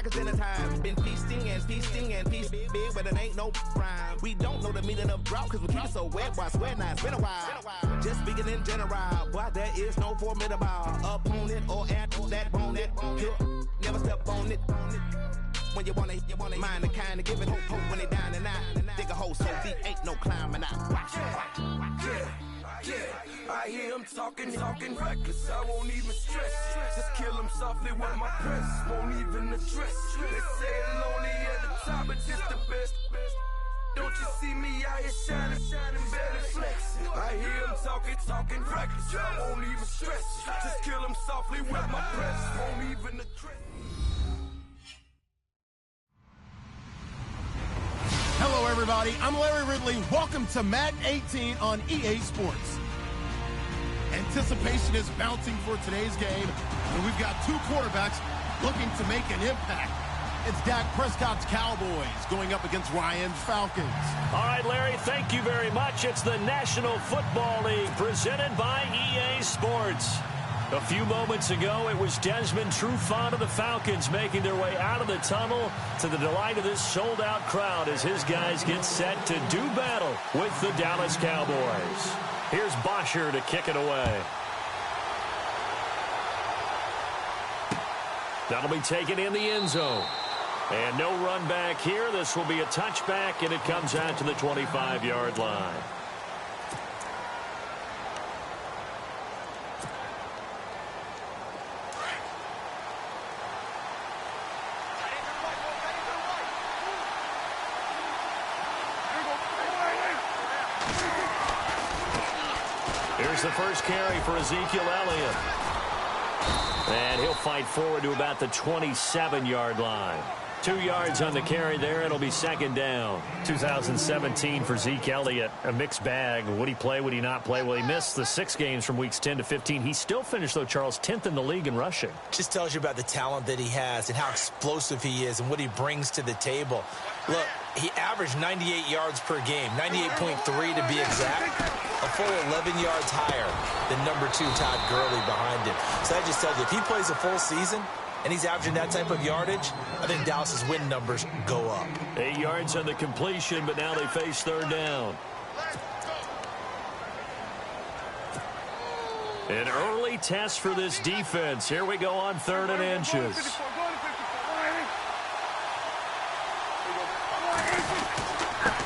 like it's dinner time. Been feasting and feasting and feast big, but it ain't no rhyme. We don't know the meaning of drought, cause we keep it so wet. Boy, I swear now, it's been a while. Just speaking in general, boy, there is no formidable opponent or at that bone it. Never step on it. When you want it, mind the kind of give it hope when they down and out. Dig a hole so deep, ain't no climbing out. Watch it. Yeah, I hear him talking reckless. I won't even stress. Just kill him softly with my press. Won't even address. They say it lonely at the top, but just the best. Don't you see me out here shining, barely flexing? I hear him talking reckless. I won't even stress. Just kill him softly with my press. Won't even address. Hello, everybody. I'm Larry Ridley. Welcome to Madden 18 on EA Sports. Anticipation is mounting for today's game, and we've got two quarterbacks looking to make an impact. It's Dak Prescott's Cowboys going up against Ryan's Falcons. All right, Larry, thank you very much. It's the National Football League presented by EA Sports. A few moments ago, it was Desmond Trufant of the Falcons making their way out of the tunnel to the delight of this sold-out crowd as his guys get set to do battle with the Dallas Cowboys. Here's Bosher to kick it away. That'll be taken in the end zone. And no run back here. This will be a touchback, and it comes out to the 25-yard line. Here's the first carry for Ezekiel Elliott. And he'll fight forward to about the 27-yard line. 2 yards on the carry there. It'll be second down. 2017 for Zeke Elliott, a mixed bag. Would he play? Would he not play? Well, he missed the 6 games from weeks 10 to 15. He still finished, though, Charles, 10th in the league in rushing. Just tells you about the talent that he has and how explosive he is and what he brings to the table. Look, he averaged 98 yards per game, 98.3 to be exact, a full 11 yards higher than number 2 Todd Gurley behind him. So that just tells you, if he plays a full season and he's averaging that type of yardage, I think Dallas's win numbers go up. 8 yards on the completion, but now they face third down. An early test for this defense. Here we go on 3rd and inches.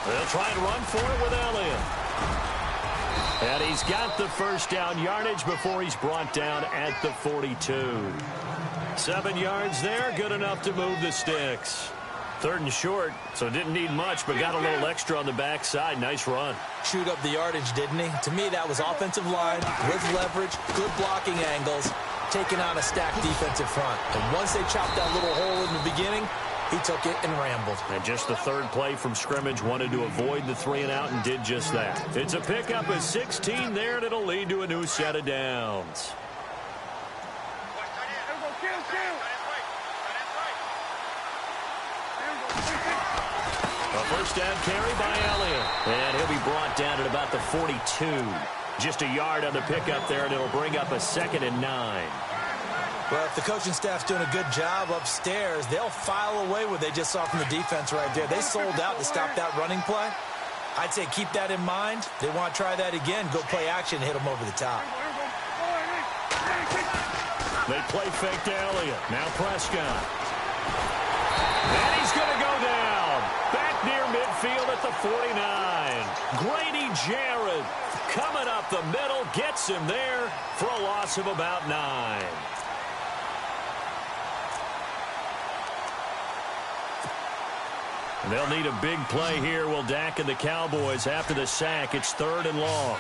They'll try and run for it with Elliott. And he's got the first down yardage before he's brought down at the 42. 7 yards there, good enough to move the sticks. 3rd and short, so didn't need much, but got a little extra on the backside. Nice run. Chewed up the yardage, didn't he? To me, that was offensive line with leverage, good blocking angles, taking on a stacked defensive front. And once they chopped that little hole in the beginning, he took it and rambled. And just the 3rd play from scrimmage, wanted to avoid the 3 and out and did just that. It's a pickup of 16 there, and it'll lead to a new set of downs. A first down carry by Elliott. And he'll be brought down at about the 42. Just a yard on the pickup there, and it'll bring up a 2nd and 9. Well, if the coaching staff's doing a good job upstairs, they'll file away what they just saw from the defense right there. They sold out to stop that running play. I'd say keep that in mind. They want to try that again. Go play action and hit them over the top. They play fake to Elliott. Now Prescott. And he's going to go down. Back near midfield at the 49. Grady Jarrett coming up the middle. Gets him there for a loss of about 9. They'll need a big play here. Will Dak and the Cowboys after the sack. It's 3rd and long.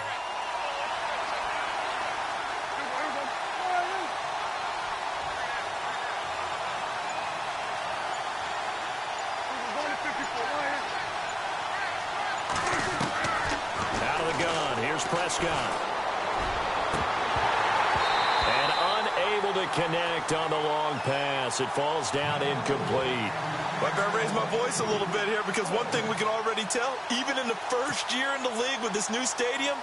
Out of the gun. Here's Prescott. And unable to connect on the long pass. It falls down incomplete. I gotta raise my voice a little bit here because one thing we can already tell, even in the first year in the league with this new stadium,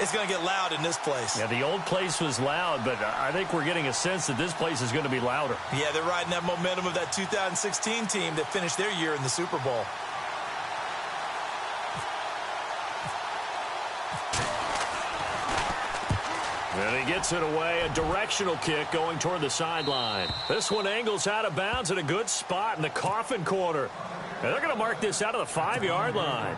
it's going to get loud in this place. Yeah, the old place was loud, but I think we're getting a sense that this place is going to be louder. Yeah, they're riding that momentum of that 2016 team that finished their year in the Super Bowl. And he gets it away, a directional kick going toward the sideline. This one angles out of bounds at a good spot in the coffin corner. And they're going to mark this out of the 5-yard line.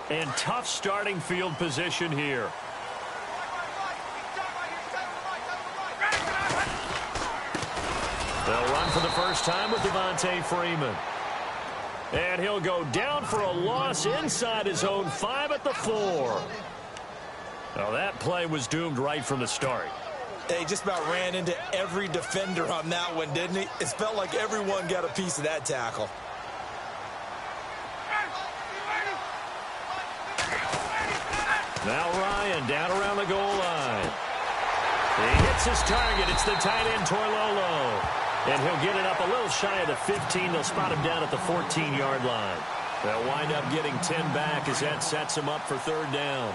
And tough starting field position here. They'll run for the first time with Devontae Freeman. And he'll go down for a loss inside his own 5 at the 4. Now that play was doomed right from the start. He just about ran into every defender on that one, didn't he? It felt like everyone got a piece of that tackle. Now Ryan down around the goal line. He hits his target. It's the tight end, Torlolo. And he'll get it up a little shy of the 15. They'll spot him down at the 14-yard line. They'll wind up getting 10 back as that sets him up for third down.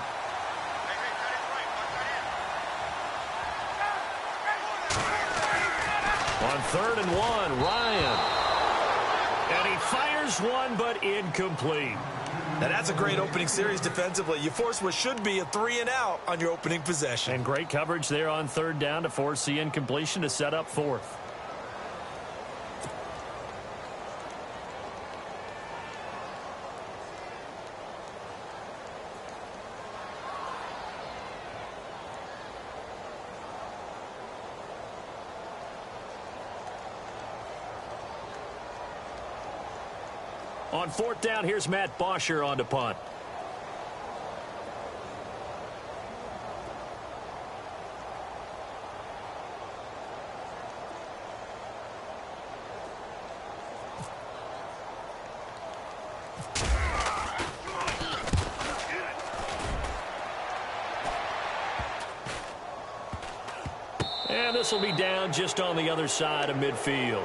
On 3rd and 1, Ryan. And he fires one, but incomplete. Now that's a great opening series defensively. You force what should be a 3-and-out on your opening possession. And great coverage there on 3rd down to force the incompletion to set up 4th. On 4th down, here's Matt Bosher on to punt. And this will be down just on the other side of midfield.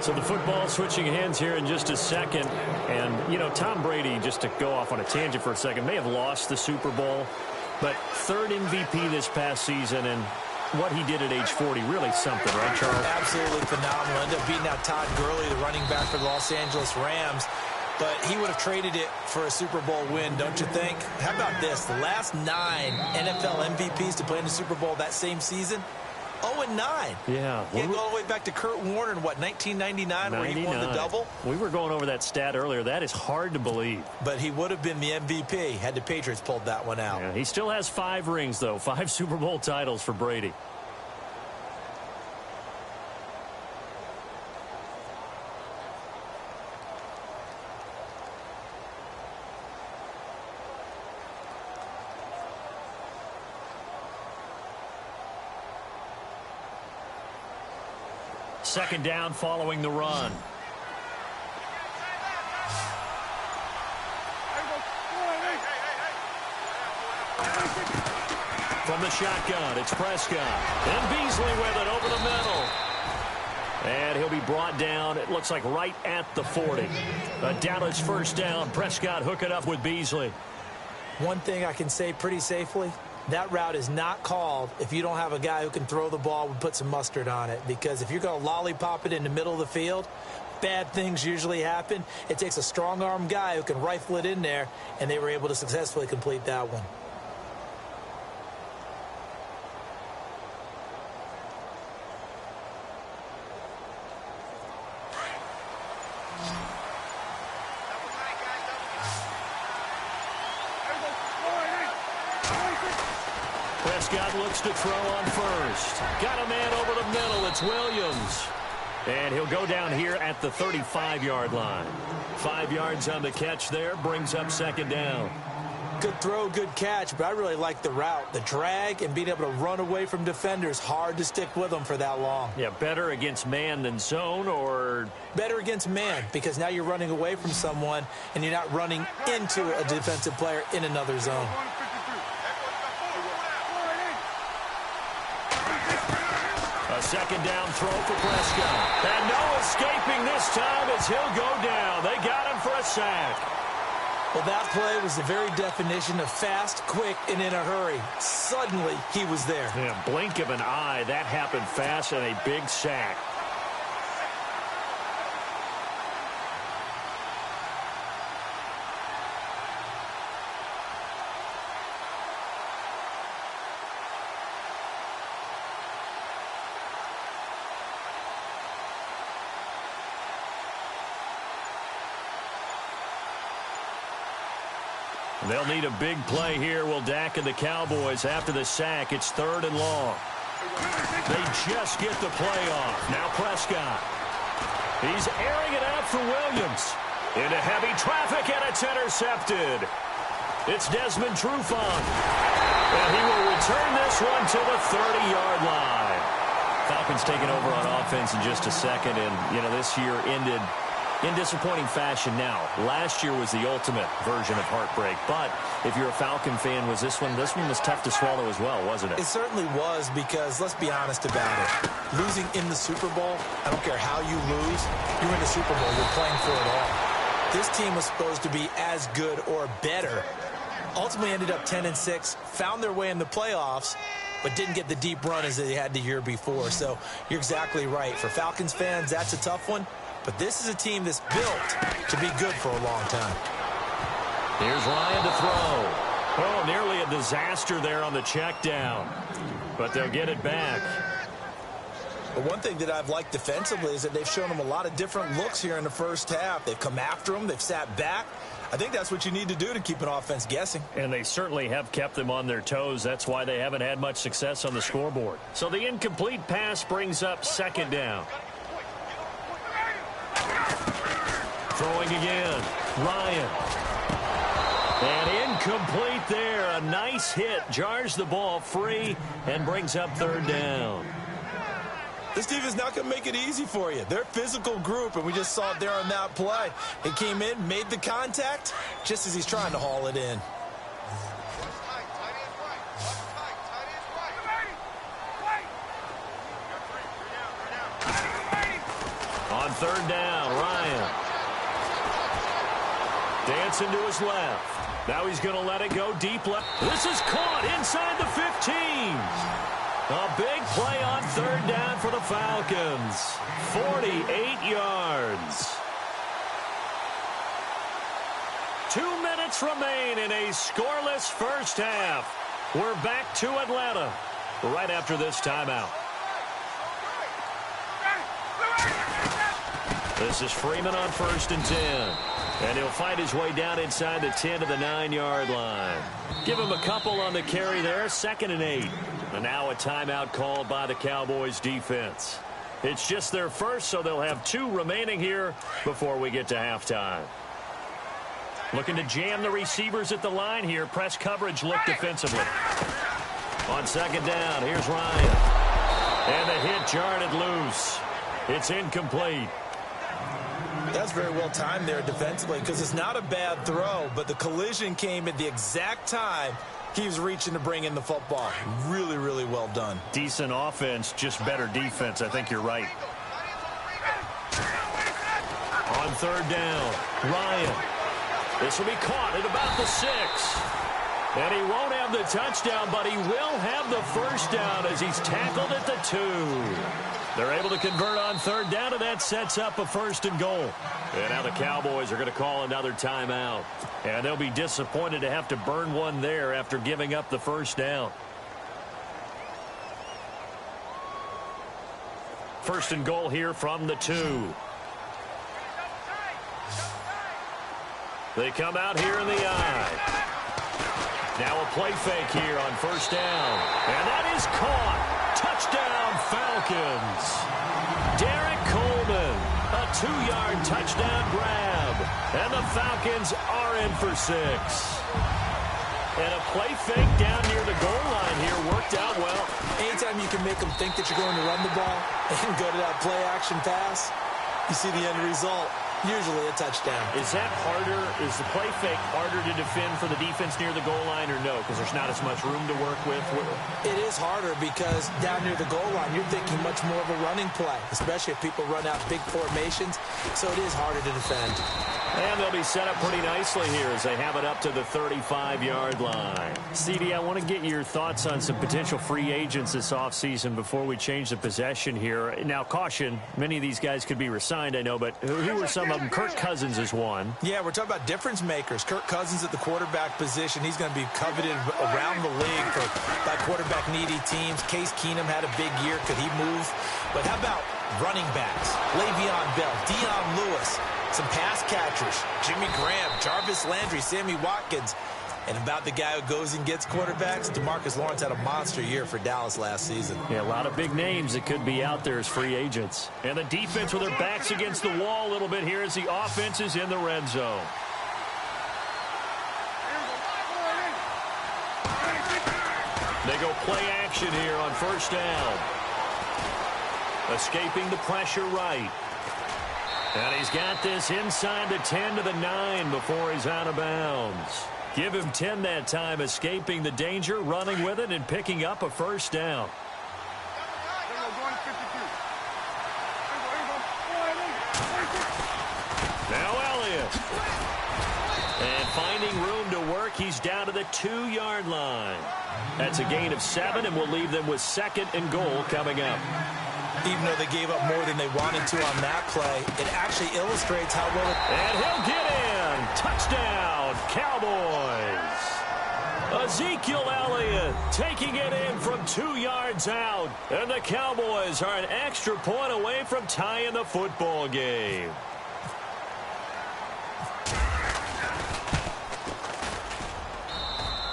So the football switching hands here in just a second. And, you know, Tom Brady, just to go off on a tangent for a second, may have lost the Super Bowl. But 3rd MVP this past season, and what he did at age 40, really something, right, Charles? Absolutely phenomenal. Ended up beating out Todd Gurley, the running back for the Los Angeles Rams. But he would have traded it for a Super Bowl win, don't you think? How about this? The last 9 NFL MVPs to play in the Super Bowl that same season, 0-9. Yeah. You go all the way back to Kurt Warner in, what, 1999, where he won the double? We were going over that stat earlier. That is hard to believe. But he would have been the MVP had the Patriots pulled that one out. Yeah, he still has 5 rings, though. 5 Super Bowl titles for Brady. Second down following the run. From the shotgun, it's Prescott. And Beasley with it over the middle. And he'll be brought down, it looks like right at the 40. A Dallas first down. Prescott hook it up with Beasley. One thing I can say pretty safely, that route is not called if you don't have a guy who can throw the ball and put some mustard on it. Because if you're going to lollipop it in the middle of the field, bad things usually happen. It takes a strong-arm guy who can rifle it in there, and they were able to successfully complete that one. Prescott looks to throw on first. Got a man over the middle. It's Williams. And he'll go down here at the 35-yard line. 5 yards on the catch there. Brings up second down. Good throw, good catch, but I really like the route. The drag and being able to run away from defenders, hard to stick with them for that long. Yeah, better against man than zone, or? Better against man, because now you're running away from someone and you're not running into a defensive player in another zone. second down throw for Prescott. And no escaping this time as he'll go down. They got him for a sack. Well, that play was the very definition of fast, quick, and in a hurry. Suddenly, he was there. Yeah, blink of an eye. That happened fast and a big sack. They'll need a big play here, will Dak and the Cowboys after the sack. It's 3rd and long. They just get the play off. Now Prescott. He's airing it out for Williams. Into heavy traffic, and it's intercepted. It's Desmond Trufant. And he will return this one to the 30-yard line. Falcons taking over on offense in just a second. And, you know, this year ended in disappointing fashion. Now, last year was the ultimate version of heartbreak, but if you're a Falcon fan, was this one was tough to swallow as well, wasn't it? It certainly was, because let's be honest about it. Losing in the Super Bowl, I don't care how you lose, you're in the Super Bowl, you're playing for it all. This team was supposed to be as good or better. Ultimately ended up 10-6, found their way in the playoffs, but didn't get the deep run as they had the year before. So you're exactly right. For Falcons fans, that's a tough one. But this is a team that's built to be good for a long time. Here's Ryan to throw. Oh, nearly a disaster there on the check down. But they'll get it back. But one thing that I've liked defensively is that they've shown them a lot of different looks here in the first half. They've come after them. They've sat back. I think that's what you need to do to keep an offense guessing. And they certainly have kept them on their toes. That's why they haven't had much success on the scoreboard. So the incomplete pass brings up 2nd down. Throwing again. Ryan. And incomplete there. A nice hit. Jars the ball free and brings up 3rd down. This team is not going to make it easy for you. They're a physical group, and we just saw it there on that play. He came in, made the contact, just as he's trying to haul it in. On 3rd down, Ryan. Dancing to his left. Now he's going to let it go deep left. This is caught inside the 15. A big play on 3rd down for the Falcons. 48 yards. 2 minutes remain in a scoreless first half. We're back to Atlanta right after this timeout. This is Freeman on 1st and 10. And he'll find his way down inside the 10 to the 9-yard line. Give him a couple on the carry there. 2nd and 8. And now a timeout called by the Cowboys defense. It's just their first, so they'll have 2 remaining here before we get to halftime. Looking to jam the receivers at the line here. Press coverage look defensively. On 2nd down, here's Ryan. And the hit jarred it loose. It's incomplete. That's very well timed there defensively, because it's not a bad throw, but the collision came at the exact time he was reaching to bring in the football. Really, really well done. Decent offense, just better defense. I think you're right. On 3rd down, Ryan. This will be caught at about the 6. And he won't have the touchdown, but he will have the 1st down as he's tackled at the 2. They're able to convert on 3rd down, and that sets up a 1st and goal. And now the Cowboys are going to call another timeout. And they'll be disappointed to have to burn one there after giving up the 1st down. 1st and goal here from the 2. They come out here in the eye. Now a play fake here on 1st down. And that is caught. Touchdown, Falcons. Derek Coleman, a 2-yard touchdown grab. And the Falcons are in for 6. And a play fake down near the goal line here worked out well. Anytime you can make them think that you're going to run the ball and go to that play-action pass, you see the end result. Usually a touchdown. Is that harder? Is the play fake harder to defend for the defense near the goal line or no? Because there's not as much room to work with? It is harder because down near the goal line, you're thinking much more of a running play, especially if people run out big formations. So it is harder to defend. And they'll be set up pretty nicely here as they have it up to the 35-yard line. CD, I want to get your thoughts on some potential free agents this offseason before we change the possession here. Now, caution, many of these guys could be re-signed, I know, but who are some of them? Kirk Cousins is one. Yeah, we're talking about difference makers. Kirk Cousins at the quarterback position. He's going to be coveted around the league by quarterback-needy teams. Case Keenum had a big year. Could he move? But how about running backs? Le'Veon Bell, Dion Lewis. Some pass catchers, Jimmy Graham, Jarvis Landry, Sammy Watkins. And about the guy who goes and gets quarterbacks, DeMarcus Lawrence had a monster year for Dallas last season. Yeah, a lot of big names that could be out there as free agents. And the defense with their backs against the wall a little bit here as the offense is in the red zone. They go play action here on first down. Escaping the pressure right. And he's got this inside the 10 to the 9 before he's out of bounds. Give him 10 that time, escaping the danger, running with it, and picking up a first down. Now Elliott. And finding room to work, he's down to the 2-yard line. That's a gain of 7, and we'll leave them with 2nd and goal coming up. Even though they gave up more than they wanted to on that play, it actually illustrates how well And he'll get in. Touchdown, Cowboys. Ezekiel Elliott taking it in from 2 yards out. And the Cowboys are an extra point away from tying the football game.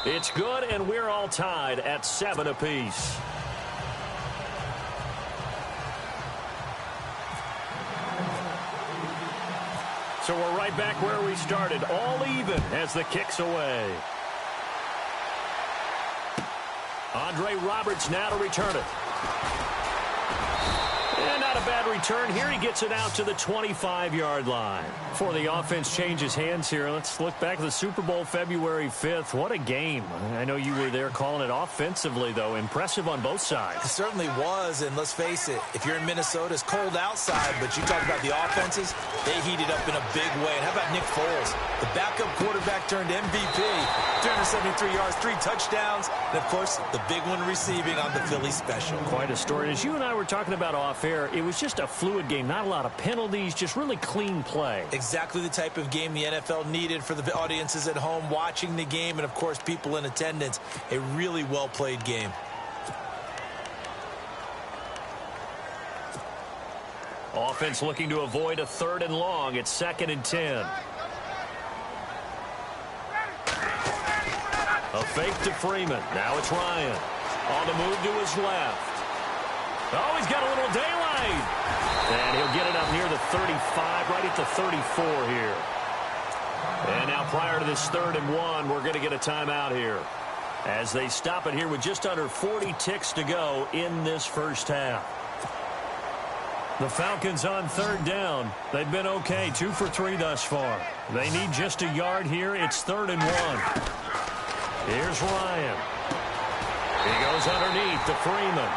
It's good, and we're all tied at 7 apiece. So we're right back where we started, all even as the kick's away. Andre Roberts now to return it. And not a bad return here. He gets it out to the 25-yard line. Before the offense changes hands here, let's look back at the Super Bowl February 5th. What a game. I know you were there calling it offensively, though. Impressive on both sides. It certainly was, and let's face it, if you're in Minnesota, it's cold outside, but you talk about the offenses, they heated up in a big way. And how about Nick Foles, the backup quarterback turned MVP, 373 yards, 3 touchdowns, and, of course, the big one receiving on the Philly special. Quite a story. As you and I were talking about off-air, it was just a fluid game, not a lot of penalties, just really clean play. Exactly the type of game the NFL needed for the audiences at home watching the game and, of course, people in attendance. A really well-played game. Offense looking to avoid a 3rd and long. It's 2nd and 10. A fake to Freeman. Now it's Ryan. On the move to his left. Oh, he's got a little daylight. And he'll get it up near the 35, right at the 34 here. And now prior to this 3rd and 1, we're going to get a timeout here. As they stop it here with just under 40 ticks to go in this first half. The Falcons on 3rd down. They've been okay, 2 for 3 thus far. They need just a yard here. It's 3rd and 1. Here's Ryan. He goes underneath to Freeman.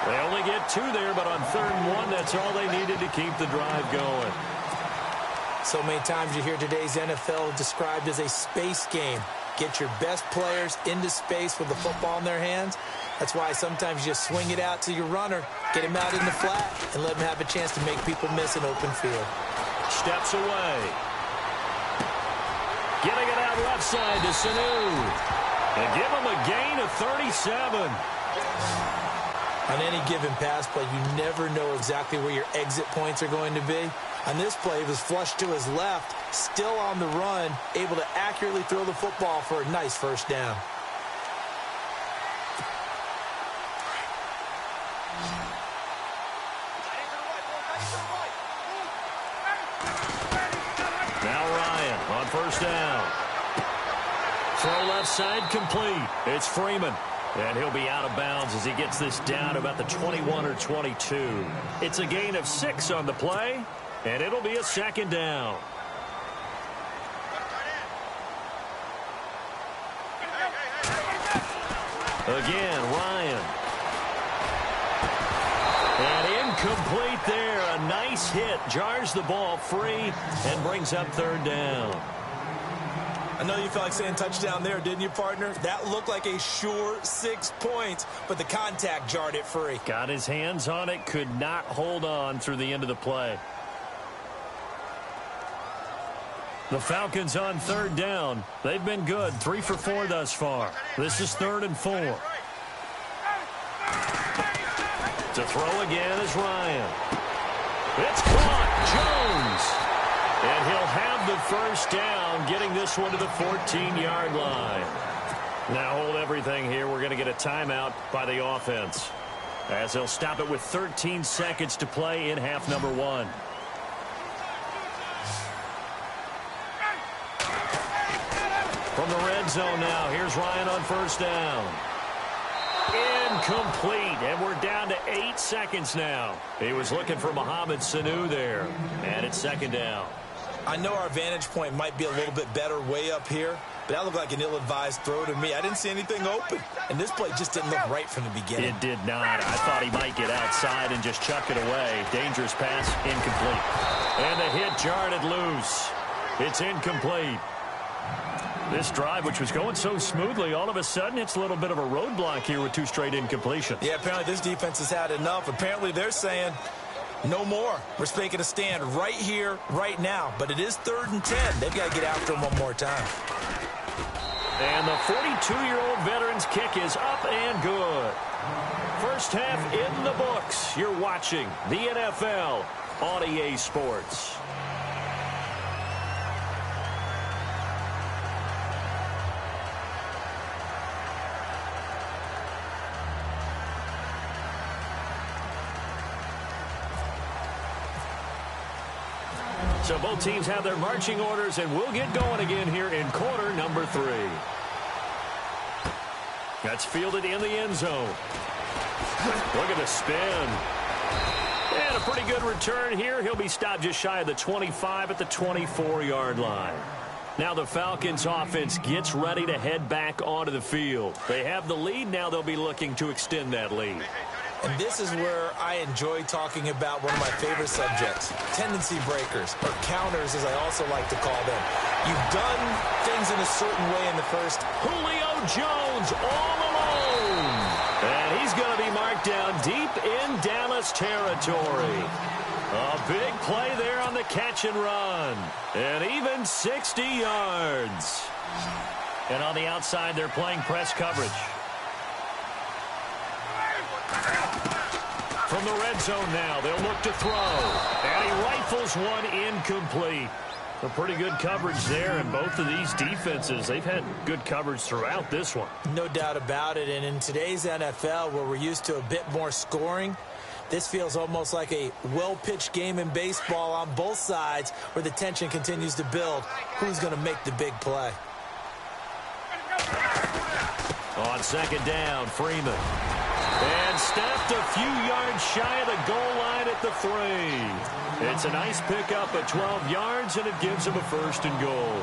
They only get 2 there, but on 3rd and 1, that's all they needed to keep the drive going. So many times you hear today's NFL described as a space game. Get your best players into space with the football in their hands. That's why sometimes you just swing it out to your runner, get him out in the flat, and let him have a chance to make people miss an open field. Steps away. Getting it out left side to Sanu. And give him a gain of 37. On any given pass play, you never know exactly where your exit points are going to be. On this play, it was flushed to his left, still on the run, able to accurately throw the football for a nice first down. Now Ryan on first down. Throw left side complete. It's Freeman. And he'll be out of bounds as he gets this down about the 21 or 22. It's a gain of 6 on the play. And it'll be a second down. Again, Ryan. And incomplete there. A nice hit. Jars the ball free and brings up third down. I know you felt like saying touchdown there, didn't you, partner? That looked like a sure 6 points, but the contact jarred it free. Got his hands on it, could not hold on through the end of the play. The Falcons on third down. They've been good, 3 for 4 thus far. This is 3rd and 4. To throw again is Ryan. It's caught. Jones. And he'll have the first down, getting this one to the 14-yard line. Now hold everything here. We're going to get a timeout by the offense, as they'll stop it with 13 seconds to play in half number 1. From the red zone now, here's Ryan on first down. Incomplete, and we're down to 8 seconds now. He was looking for Mohamed Sanu there, and it's second down. I know our vantage point might be a little bit better way up here, but that looked like an ill-advised throw to me. I didn't see anything open, and this play just didn't look right from the beginning. It did not. I thought he might get outside and just chuck it away. Dangerous pass, incomplete. And the hit jarred it loose. It's incomplete. This drive, which was going so smoothly, all of a sudden it's a little bit of a roadblock here with 2 straight incompletions. Yeah, apparently this defense has had enough. Apparently they're saying no more. We're making a stand right here, right now. But it is 3rd and 10. They've got to get after him one more time. And the 42-year-old veteran's kick is up and good. First half in the books. You're watching the NFL on EA Sports. So both teams have their marching orders, and we'll get going again here in quarter number 3. That's fielded in the end zone. Look at the spin. And a pretty good return here. He'll be stopped just shy of the 25 at the 24-yard line. Now the Falcons offense gets ready to head back onto the field. They have the lead. Now they'll be looking to extend that lead. And this is where I enjoy talking about one of my favorite subjects, tendency breakers, or counters as I also like to call them. You've done things in a certain way in the first. Julio Jones all alone. And he's going to be marked down deep in Dallas territory. A big play there on the catch and run. And even 60 yards. And on the outside, they're playing press coverage. From the red zone now, they'll look to throw. And he rifles one incomplete. A pretty good coverage there, and both of these defenses, they've had good coverage throughout this one. No doubt about it, and in today's NFL, where we're used to a bit more scoring, this feels almost like a well-pitched game in baseball on both sides where the tension continues to build. Who's going to make the big play? On second down, Freeman. And stopped a few yards shy of the goal line at the 3. It's a nice pickup of 12 yards, and it gives him a 1st and goal.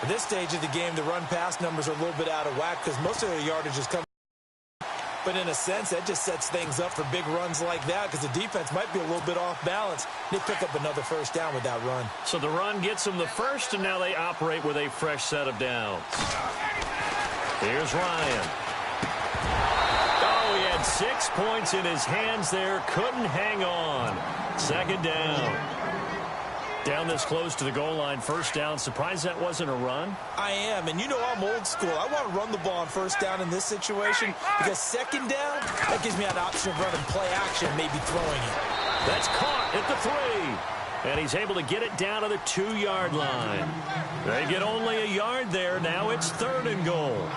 At this stage of the game, the run-pass numbers are a little bit out of whack because most of the yardage is coming. But in a sense, that just sets things up for big runs like that because the defense might be a little bit off balance. They pick up another 1st down with that run. So the run gets them the 1st, and now they operate with a fresh set of downs. Here's Ryan. Oh, he had 6 points in his hands there. Couldn't hang on. Second down. Down this close to the goal line, 1st down. Surprised that wasn't a run? I am, and you know I'm old school. I want to run the ball on 1st down in this situation because 2nd down, that gives me an option of running play action, maybe throwing it. That's caught at the 3. And he's able to get it down to the 2-yard line. They get only a yard there. Now it's 3rd and goal.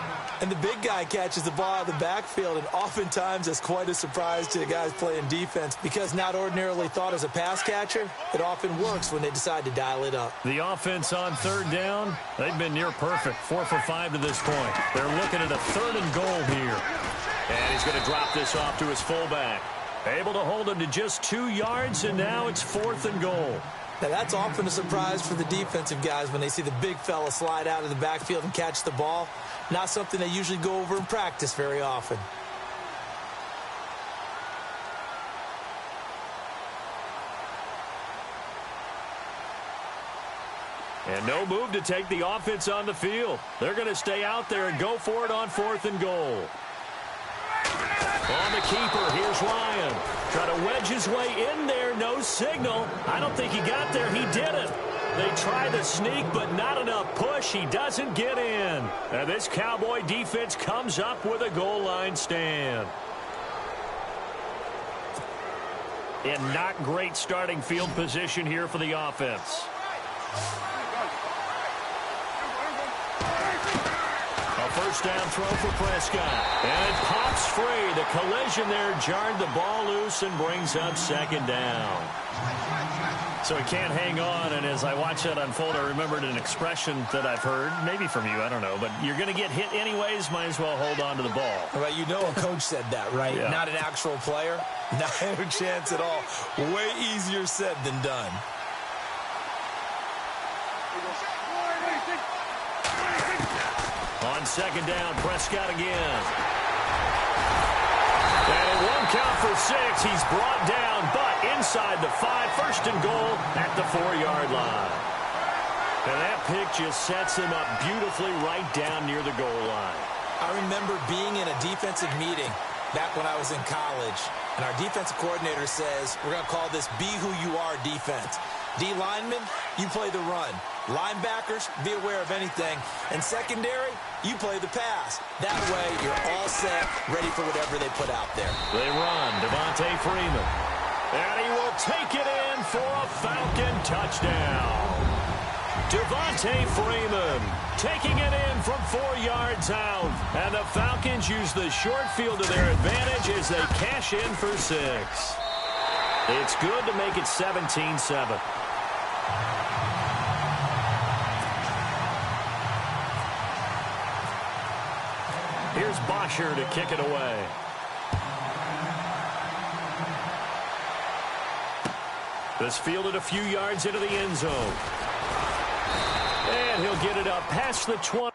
And the big guy catches the ball out of the backfield, and oftentimes that's quite a surprise to the guys playing defense because not ordinarily thought as a pass catcher, it often works when they decide to dial it up. The offense on 3rd down, they've been near perfect, 4 for 5 to this point. They're looking at a 3rd and goal here. And he's going to drop this off to his fullback. Able to hold him to just 2 yards, and now it's 4th and goal. Now, that's often a surprise for the defensive guys when they see the big fella slide out of the backfield and catch the ball. Not something they usually go over in practice very often. And no move to take the offense on the field. They're going to stay out there and go for it on 4th and goal. On the keeper, here's Ryan. Trying to wedge his way in there, no signal. I don't think he got there. He didn't. They try the sneak, but not enough push. He doesn't get in. And this Cowboy defense comes up with a goal line stand. In not great starting field position here for the offense. First down throw for Prescott. And it pops free. The collision there jarred the ball loose and brings up 2nd down. So he can't hang on, and as I watch that unfold, I remembered an expression that I've heard, maybe from you, I don't know, but you're going to get hit anyways, might as well hold on to the ball. Well, you know a coach said that, right? Yeah. Not an actual player. Not a chance at all. Way easier said than done. On 2nd down, Prescott again. And it won't count for 6. He's brought down, but inside the 5, 1st and goal at the 4-yard line. And that pick just sets him up beautifully right down near the goal line. I remember being in a defensive meeting back when I was in college, and our defensive coordinator says, we're going to call this Be Who You Are defense. D linemen, you play the run. Linebackers, be aware of anything. And secondary, you play the pass. That way, you're all set, ready for whatever they put out there. They run. Devontae Freeman. And he will take it in for a Falcon touchdown. Devontae Freeman taking it in from 4 yards out. And the Falcons use the short field to their advantage as they cash in for 6. It's good to make it 17-7. Here's Bosher to kick it away. This fielded a few yards into the end zone. And he'll get it up past the 20.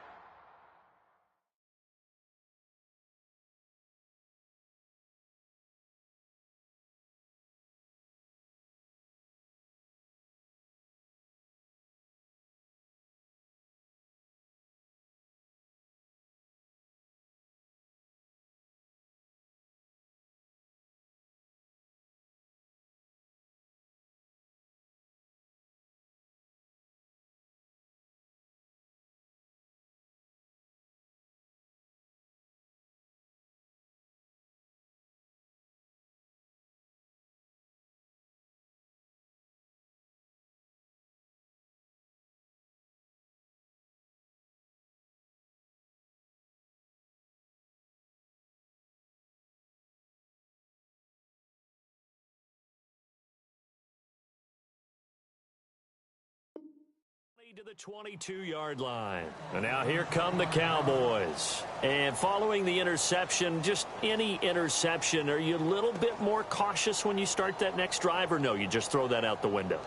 To the 22-yard line. And now here come the Cowboys. And following the interception, just any interception, are you a little bit more cautious when you start that next drive, or no, you just throw that out the window?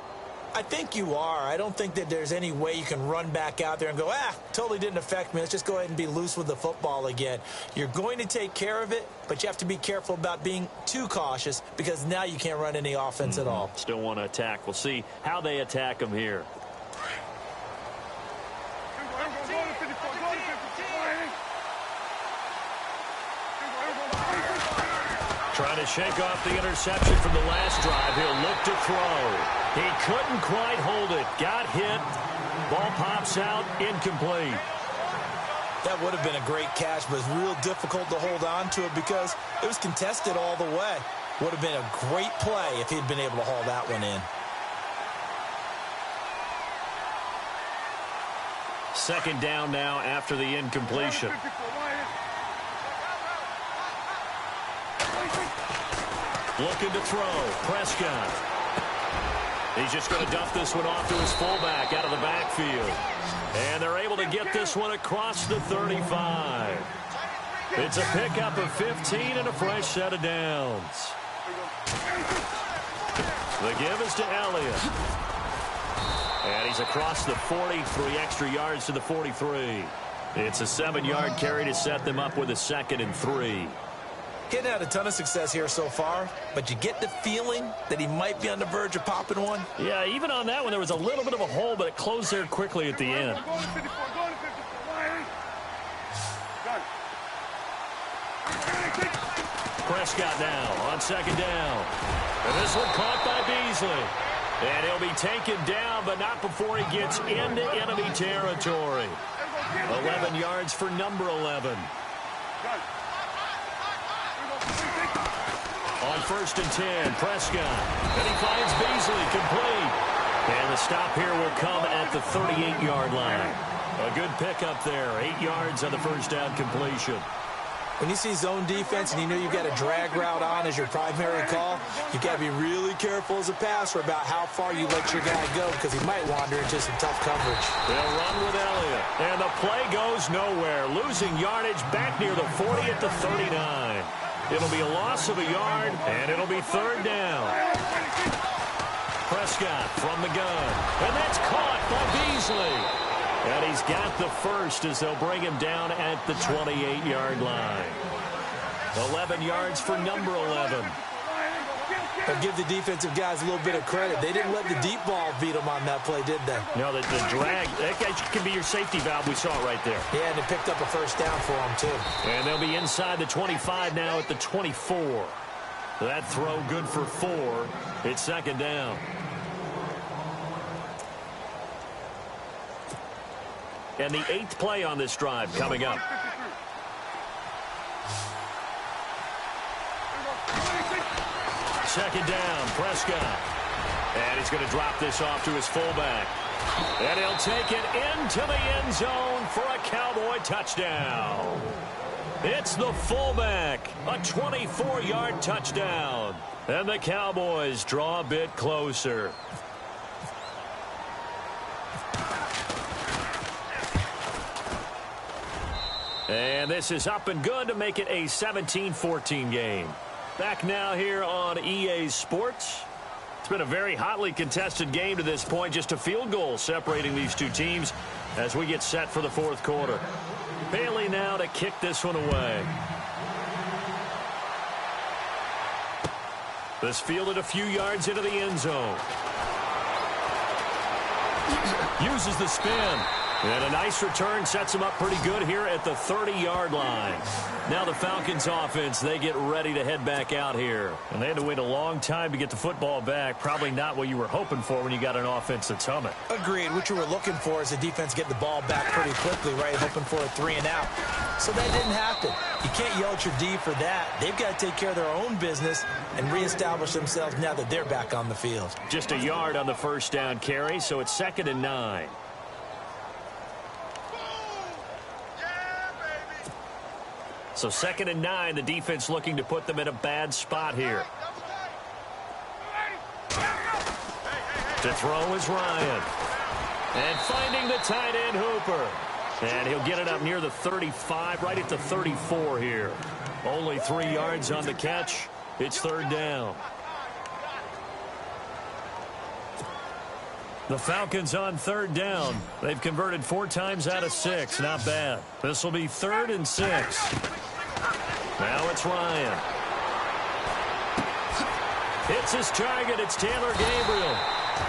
I think you are. I don't think that there's any way you can run back out there and go, totally didn't affect me. Let's just go ahead and be loose with the football again. You're going to take care of it, but you have to be careful about being too cautious because now you can't run any offense at all. Still want to attack. We'll see how they attack them here. Trying to shake off the interception from the last drive. He'll look to throw. He couldn't quite hold it. Got hit. Ball pops out. Incomplete. That would have been a great catch, but it's real difficult to hold on to it because it was contested all the way. Would have been a great play if he'd been able to haul that one in. 2nd down now after the incompletion. Looking to throw. Prescott. He's just going to dump this one off to his fullback out of the backfield. And they're able to get this one across the 35. It's a pickup of 15 and a fresh set of downs. The give is to Elliott. And he's across the 40, 3 extra yards to the 43. It's a 7-yard carry to set them up with a 2nd and 3. He hadn't had a ton of success here so far, but you get the feeling that he might be on the verge of popping one. Yeah, even on that one, there was a little bit of a hole, but it closed there quickly at the end. Prescott now on 2nd down. And this one caught by Beasley. And he'll be taken down, but not before he gets into enemy territory. 11 yards for number 11. On 1st and 10, Prescott. And he finds Beasley complete. And the stop here will come at the 38-yard line. A good pickup there. 8 yards on the first down completion. When you see zone defense and you know you've got a drag route on as your primary call, you've got to be really careful as a passer about how far you let your guy go because he might wander into some tough coverage. They'll run with Elliott. And the play goes nowhere. Losing yardage back near the 40 at the 39. It'll be a loss of a yard, and it'll be 3rd down. Prescott from the gun. And that's caught by Beasley. And he's got the first as they'll bring him down at the 28-yard line. 11 yards for number 11. But give the defensive guys a little bit of credit. They didn't let the deep ball beat them on that play, did they? No, the drag, that can be your safety valve. We saw it right there. Yeah, and it picked up a first down for them, too. And they'll be inside the 25 now at the 24. That throw good for 4. It's 2nd down. And the 8th play on this drive coming up. Second down, Prescott. And he's going to drop this off to his fullback. And he'll take it into the end zone for a Cowboy touchdown. It's the fullback, a 24-yard touchdown. And the Cowboys draw a bit closer. And this is up and good to make it a 17-14 game. Back now here on EA Sports. It's been a very hotly contested game to this point. Just a field goal separating these two teams as we get set for the 4th quarter. Bailey now to kick this one away. This fielded a few yards into the end zone. Uses the spin. And a nice return sets them up pretty good here at the 30-yard line. Now the Falcons offense, they get ready to head back out here. And they had to wait a long time to get the football back. Probably not what you were hoping for when you got an offense that's humming. Agreed. What you were looking for is the defense get the ball back pretty quickly, right? Hoping for a 3 and out. So that didn't happen. You can't yell at your D for that. They've got to take care of their own business and reestablish themselves now that they're back on the field. Just a yard on the first down carry, so it's 2nd and 9. So 2nd and 9, the defense looking to put them in a bad spot here. To throw is Ryan. And finding the tight end Hooper. And he'll get it up near the 35, right at the 34 here. Only 3 yards on the catch. It's 3rd down. The Falcons on 3rd down. They've converted 4 times out of 6. Not bad. This will be 3rd and 6. Now it's Ryan. Hits his target. It's Taylor Gabriel.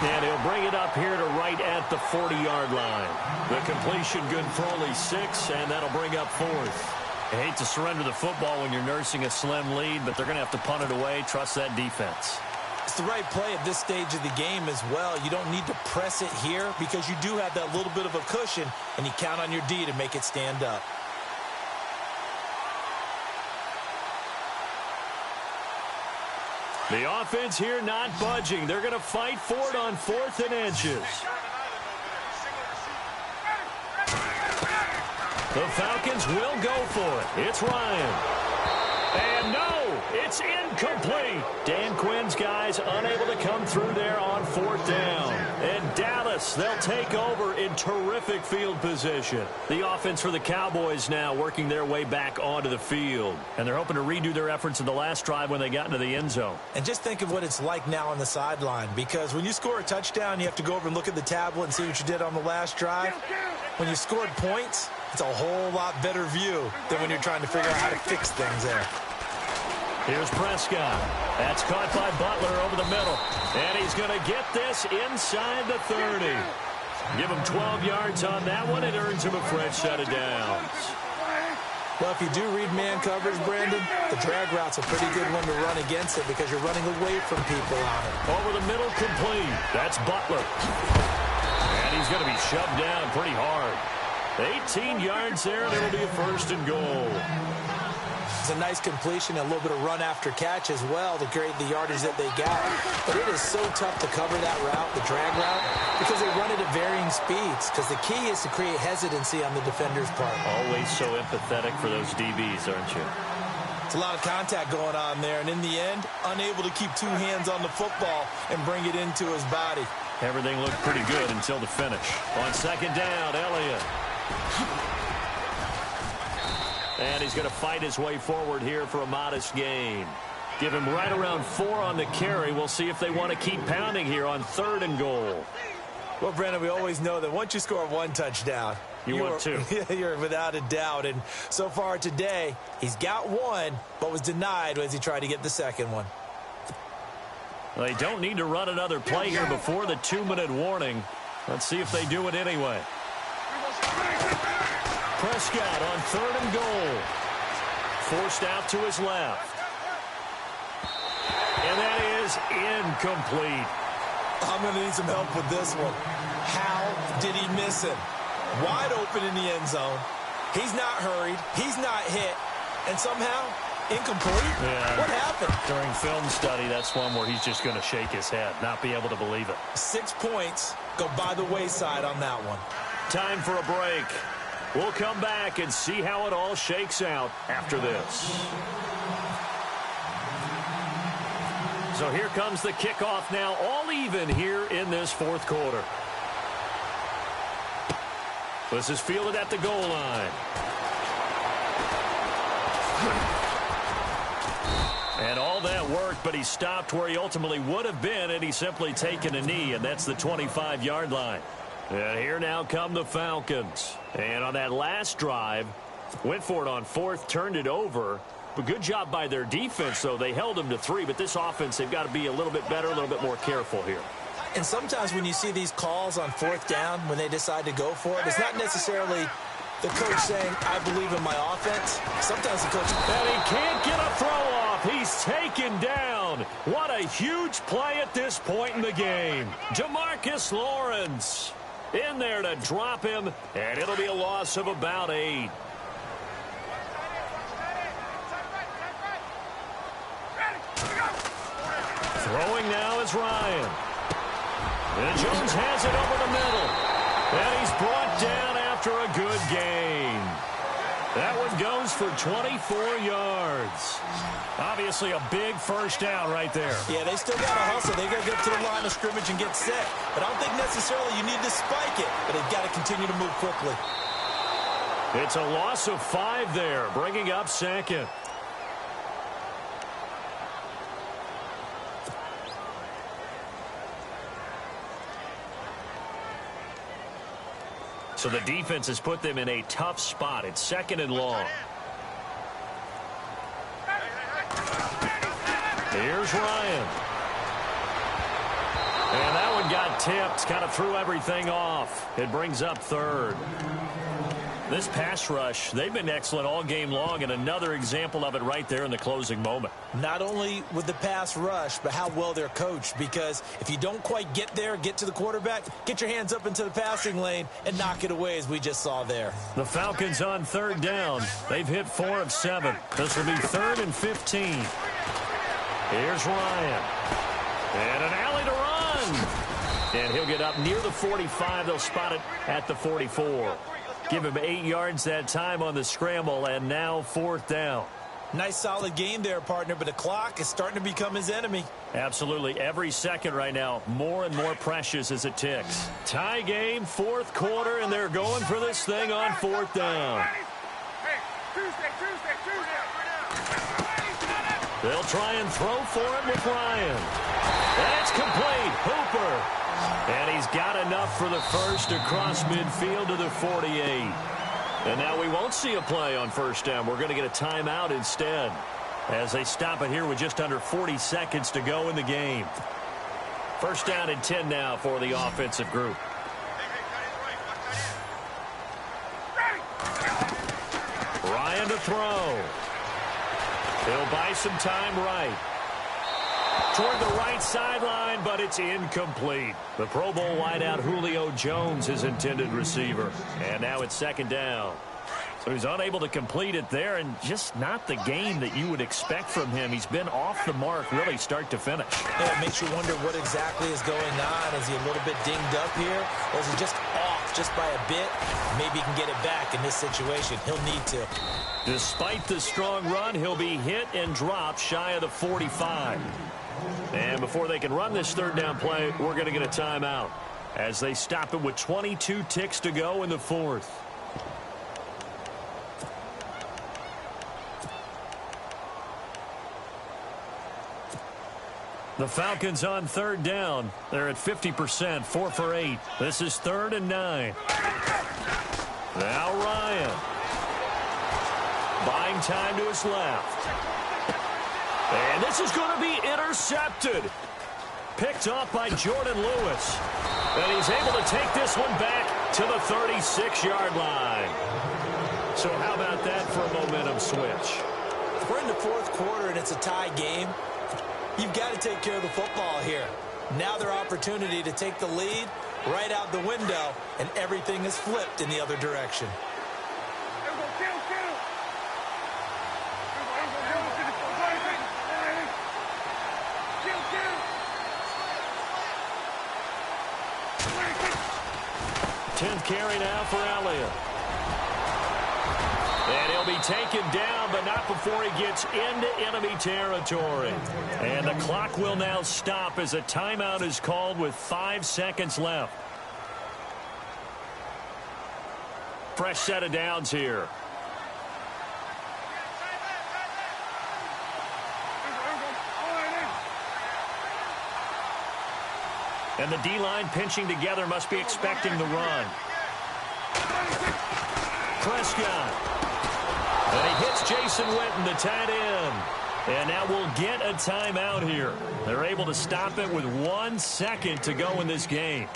And he'll bring it up here to right at the 40-yard line. The completion good for only 6, and that'll bring up 4th. I hate to surrender the football when you're nursing a slim lead, but they're going to have to punt it away. Trust that defense. It's the right play at this stage of the game as well. You don't need to press it here because you do have that little bit of a cushion, and you count on your D to make it stand up. The offense here not budging. They're going to fight for it on 4th and inches. The Falcons will go for it. It's Ryan. And no, it's incomplete. Dan Quinn's guys unable to come through there on 4th down. And Dallas, they'll take over in terrific field position. The offense for the Cowboys now working their way back onto the field. And they're hoping to redo their efforts in the last drive when they got into the end zone. And just think of what it's like now on the sideline, because when you score a touchdown, you have to go over and look at the tablet and see what you did on the last drive. When you scored points, it's a whole lot better view than when you're trying to figure out how to fix things there. Here's Prescott. That's caught by Butler over the middle. And he's going to get this inside the 30. Give him 12 yards on that one. It earns him a fresh set of downs. Well, if you do read man coverage, Brandon, the drag route's a pretty good one to run against it because you're running away from people on it. Over the middle, complete. That's Butler. And he's going to be shoved down pretty hard. 18 yards there, and it'll be a 1st and goal. It's a nice completion, a little bit of run after catch as well to create the yardage that they got. But it is so tough to cover that route, the drag route, because they run it at varying speeds. Because the key is to create hesitancy on the defender's part. Always so empathetic for those DBs, aren't you? It's a lot of contact going on there, and in the end, unable to keep 2 hands on the football and bring it into his body. Everything looked pretty good until the finish. On 2nd down, Elliott. And he's going to fight his way forward here for a modest gain. Give him right around 4 on the carry. We'll see if they want to keep pounding here on 3rd and goal. Well, Brandon, we always know that once you score 1 touchdown, you want 2. You're without a doubt. And so far today, he's got 1, but was denied as he tried to get the 2nd one. They don't need to run another play here before the 2-minute warning. Let's see if they do it anyway. Prescott on 3rd and goal. Forced out to his left. And that is incomplete. I'm going to need some help with this one. How did he miss it? Wide open in the end zone. He's not hurried. He's not hit. And somehow, incomplete? Yeah. What happened? During film study, that's one where he's just going to shake his head, not be able to believe it. 6 points go by the wayside on that one. Time for a break. We'll come back and see how it all shakes out after this. So here comes the kickoff now, all even here in this 4th quarter. This is fielded at the goal line. And all that work, but he stopped where he ultimately would have been had he simply taken a knee, and that's the 25-yard line. And here now come the Falcons. And on that last drive, went for it on 4th, turned it over. But good job by their defense, though. They held them to 3, but this offense, they've got to be a little bit better, a little bit more careful here. And sometimes when you see these calls on 4th down, when they decide to go for it, it's not necessarily the coach saying, I believe in my offense. Sometimes the coach... And he can't get a throw off. He's taken down. What a huge play at this point in the game. Demarcus Lawrence in there to drop him, and it'll be a loss of about 8. Throwing now is Ryan. And Jones has it over the middle. And he's brought down after a good gain. That one goes for 24 yards. Obviously a big 1st down right there. Yeah, they still got to hustle. They got to get to the line of scrimmage and get set. But I don't think necessarily you need to spike it. But they've got to continue to move quickly. It's a loss of 5 there, bringing up 2nd. So the defense has put them in a tough spot. It's 2nd and long. Here's Ryan. And that one got tipped, kind of threw everything off. It brings up 3rd. This pass rush, they've been excellent all game long, and another example of it right there in the closing moment. Not only with the pass rush, but how well they're coached, because if you don't quite get there, get to the quarterback, get your hands up into the passing lane and knock it away, as we just saw there. The Falcons on 3rd down. They've hit 4 of 7. This will be 3rd and 15. Here's Ryan. And an alley to run. And he'll get up near the 45. They'll spot it at the 44. Give him 8 yards that time on the scramble, and now 4th down. Nice solid game there, partner, but the clock is starting to become his enemy. Absolutely. Every second right now, more and more precious as it ticks. Tie game, fourth quarter, and they're going for this thing on fourth down. They'll try and throw for it with Ryan. That's complete. Hooper. And he's got enough for the first across midfield to the 48. And now we won't see a play on first down. We're going to get a timeout instead as they stop it here with just under 40 seconds to go in the game. First down and 10 now for the offensive group. Ryan to throw. He'll buy some time right. Toward the right sideline, but it's incomplete. The Pro Bowl wideout Julio Jones, his intended receiver. And now it's second down. So he's unable to complete it there, and just not the game that you would expect from him. He's been off the mark really start to finish. Yeah, it makes you wonder what exactly is going on. Is he a little bit dinged up here, or is he just off just by a bit? Maybe he can get it back in this situation. He'll need to. Despite the strong run, he'll be hit and dropped shy of the 45. And before they can run this third down play, we're going to get a timeout as they stop it with 22 ticks to go in the fourth. The Falcons on third down. They're at 50%, 4 for 8. This is 3rd and 9. Now Ryan. Buying time to his left. And this is going to be intercepted. Picked off by Jordan Lewis. And he's able to take this one back to the 36-yard line. So how about that for a momentum switch? We're in the fourth quarter, and it's a tie game. You've got to take care of the football here. Now their opportunity to take the lead right out the window, and everything is flipped in the other direction. Tenth carry now for Elliott. And he'll be taken down, but not before he gets into enemy territory. And the clock will now stop as a timeout is called with 5 seconds left. Fresh set of downs here. And the D-line pinching together must be expecting the run. Prescott. And he hits Jason Witten, the tight end. And now we'll get a timeout here. They're able to stop it with 1 second to go in this game.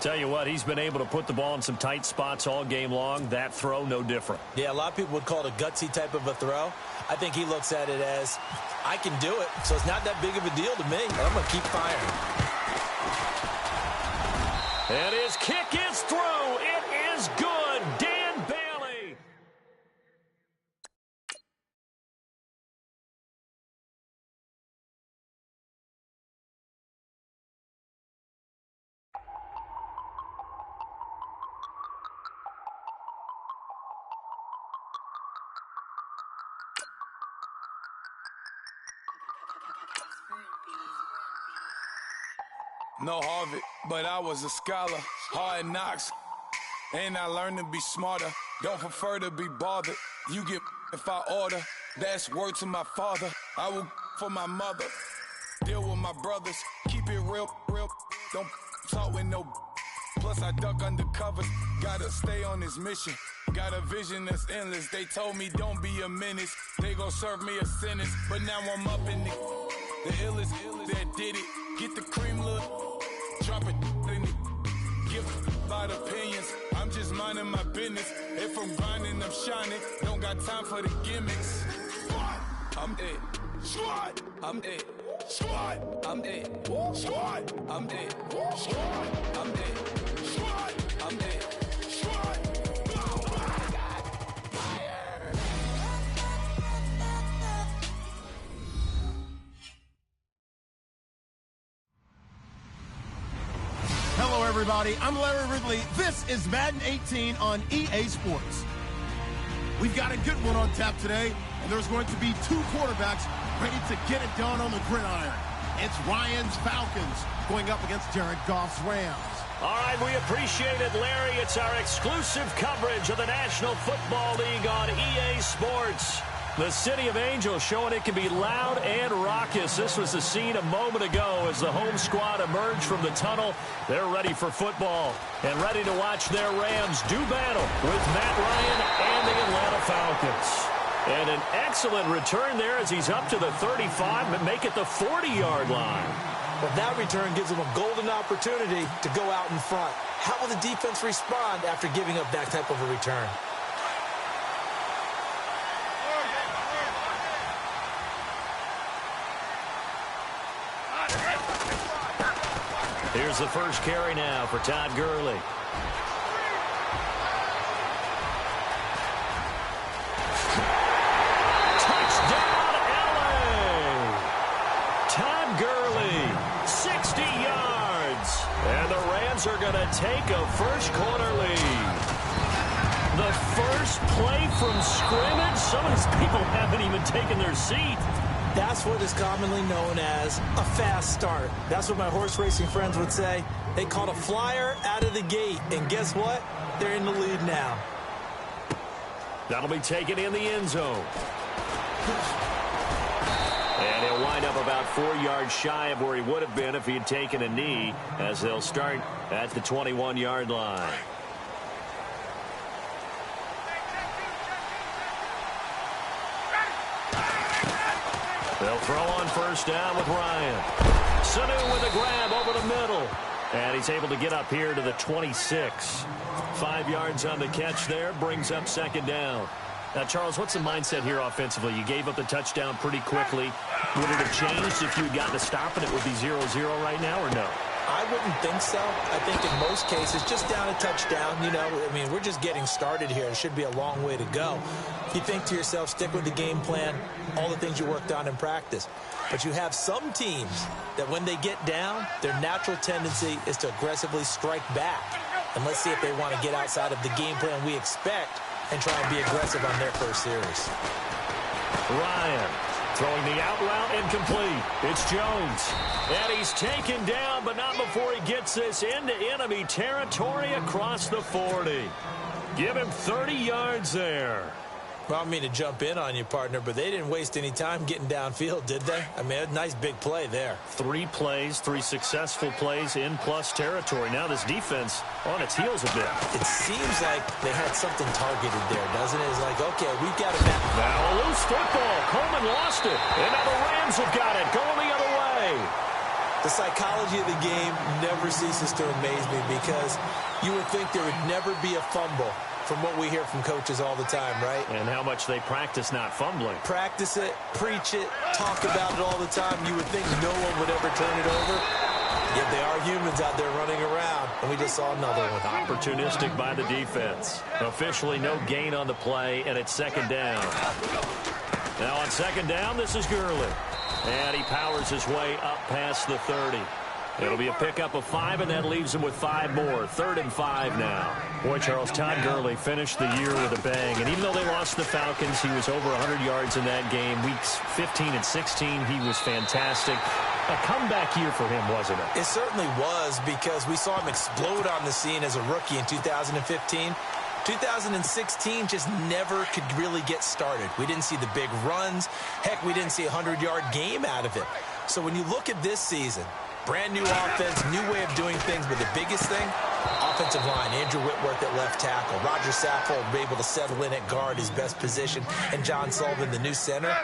Tell you what, he's been able to put the ball in some tight spots all game long. That throw, no different. Yeah, a lot of people would call it a gutsy type of a throw. I think he looks at it as, I can do it, so it's not that big of a deal to me. I'm going to keep firing. And his kick is through. It is good. Dan Bailey. No Harvard, but I was a scholar. Hard knocks, and I learned to be smarter. Don't prefer to be bothered. You get if I order. That's word to my father. I will for my mother. Deal with my brothers. Keep it real, real. Don't talk with no. Plus I duck undercover. Gotta stay on this mission. Got a vision that's endless. They told me don't be a menace. They gon' serve me a sentence. But now I'm up in the illest that did it. Get the cream look. Drop it in it. Give about opinions. I'm just minding my business. If I'm grinding, I'm shining. Don't got time for the gimmicks. I'm dead. Squad. I'm dead. Squad. I'm dead. Squad. I'm dead. Squad. I'm dead. Squad. I'm dead. Squad. Oh my God. Fire. Hello, everybody. I'm Larry Ridley. This is Madden 18 on EA Sports. We've got a good one on tap today, and there's going to be two quarterbacks ready to get it done on the gridiron. It's Ryan's Falcons going up against Jared Goff's Rams. All right, we appreciate it, Larry. It's our exclusive coverage of the National Football League on EA Sports. The City of Angels showing it can be loud and raucous. This was the scene a moment ago as the home squad emerged from the tunnel. They're ready for football and ready to watch their Rams do battle with Matt Ryan and the Atlanta Falcons. And an excellent return there as he's up to the 35, but make it the 40-yard line. Well, that return gives them a golden opportunity to go out in front. How will the defense respond after giving up that type of a return? Here's the first carry now for Todd Gurley. Touchdown, LA! Todd Gurley, 60 yards. And the Rams are going to take a first-quarter lead. The first play from scrimmage. Some of these people haven't even taken their seat. That's what is commonly known as a fast start. That's what my horse racing friends would say. They caught a flyer out of the gate, and guess what? They're in the lead now. That'll be taken in the end zone. And he'll wind up about 4 yards shy of where he would have been if he had taken a knee, as they'll start at the 21-yard line. They'll throw on first down with Ryan. Sanu with a grab over the middle. And he's able to get up here to the 26. 5 yards on the catch there. Brings up second down. Now, Charles, what's the mindset here offensively? You gave up the touchdown pretty quickly. Would it have changed if you had gotten a stop and it would be 0-0 right now, or no? I wouldn't think so. I think in most cases, just down a touchdown, you know, I mean, we're just getting started here. It should be a long way to go. You think to yourself, stick with the game plan, all the things you worked on in practice. But you have some teams that when they get down, their natural tendency is to aggressively strike back. And let's see if they want to get outside of the game plan we expect and try and be aggressive on their first series. Ryan throwing the out route incomplete. It's Jones. And he's taken down, but not before he gets this into enemy territory across the 40. Give him 30 yards there. Well, I don't mean to jump in on you, partner, but they didn't waste any time getting downfield, did they? I mean, a nice big play there. 3 plays, 3 successful plays in plus territory. Now this defense on its heels a bit. It seems like they had something targeted there, doesn't it? It's like, okay, we've got it back. Now a loose football. Coleman lost it. And now the Rams have got it. Going the other way. The psychology of the game never ceases to amaze me because you would think there would never be a fumble from what we hear from coaches all the time, right? And how much they practice not fumbling. Practice it, preach it, talk about it all the time. You would think no one would ever turn it over. Yet they are humans out there running around, and we just saw another one. Opportunistic by the defense. Officially no gain on the play, and it's second down. Now on second down, this is Gurley. And he powers his way up past the 30. It'll be a pickup of 5, and that leaves him with 5 more. 3rd and 5 now. Boy, Charles, Todd Gurley finished the year with a bang. And even though they lost the Falcons, he was over 100 yards in that game. Weeks 15 and 16, he was fantastic. A comeback year for him, wasn't it? It certainly was, because we saw him explode on the scene as a rookie in 2015. 2016 just never could really get started. We didn't see the big runs. Heck, we didn't see a 100-yard game out of it. So when you look at this season, brand new offense, new way of doing things, but the biggest thing, offensive line. Andrew Whitworth at left tackle. Roger Saffold able to settle in at guard, his best position. And John Sullivan, the new center.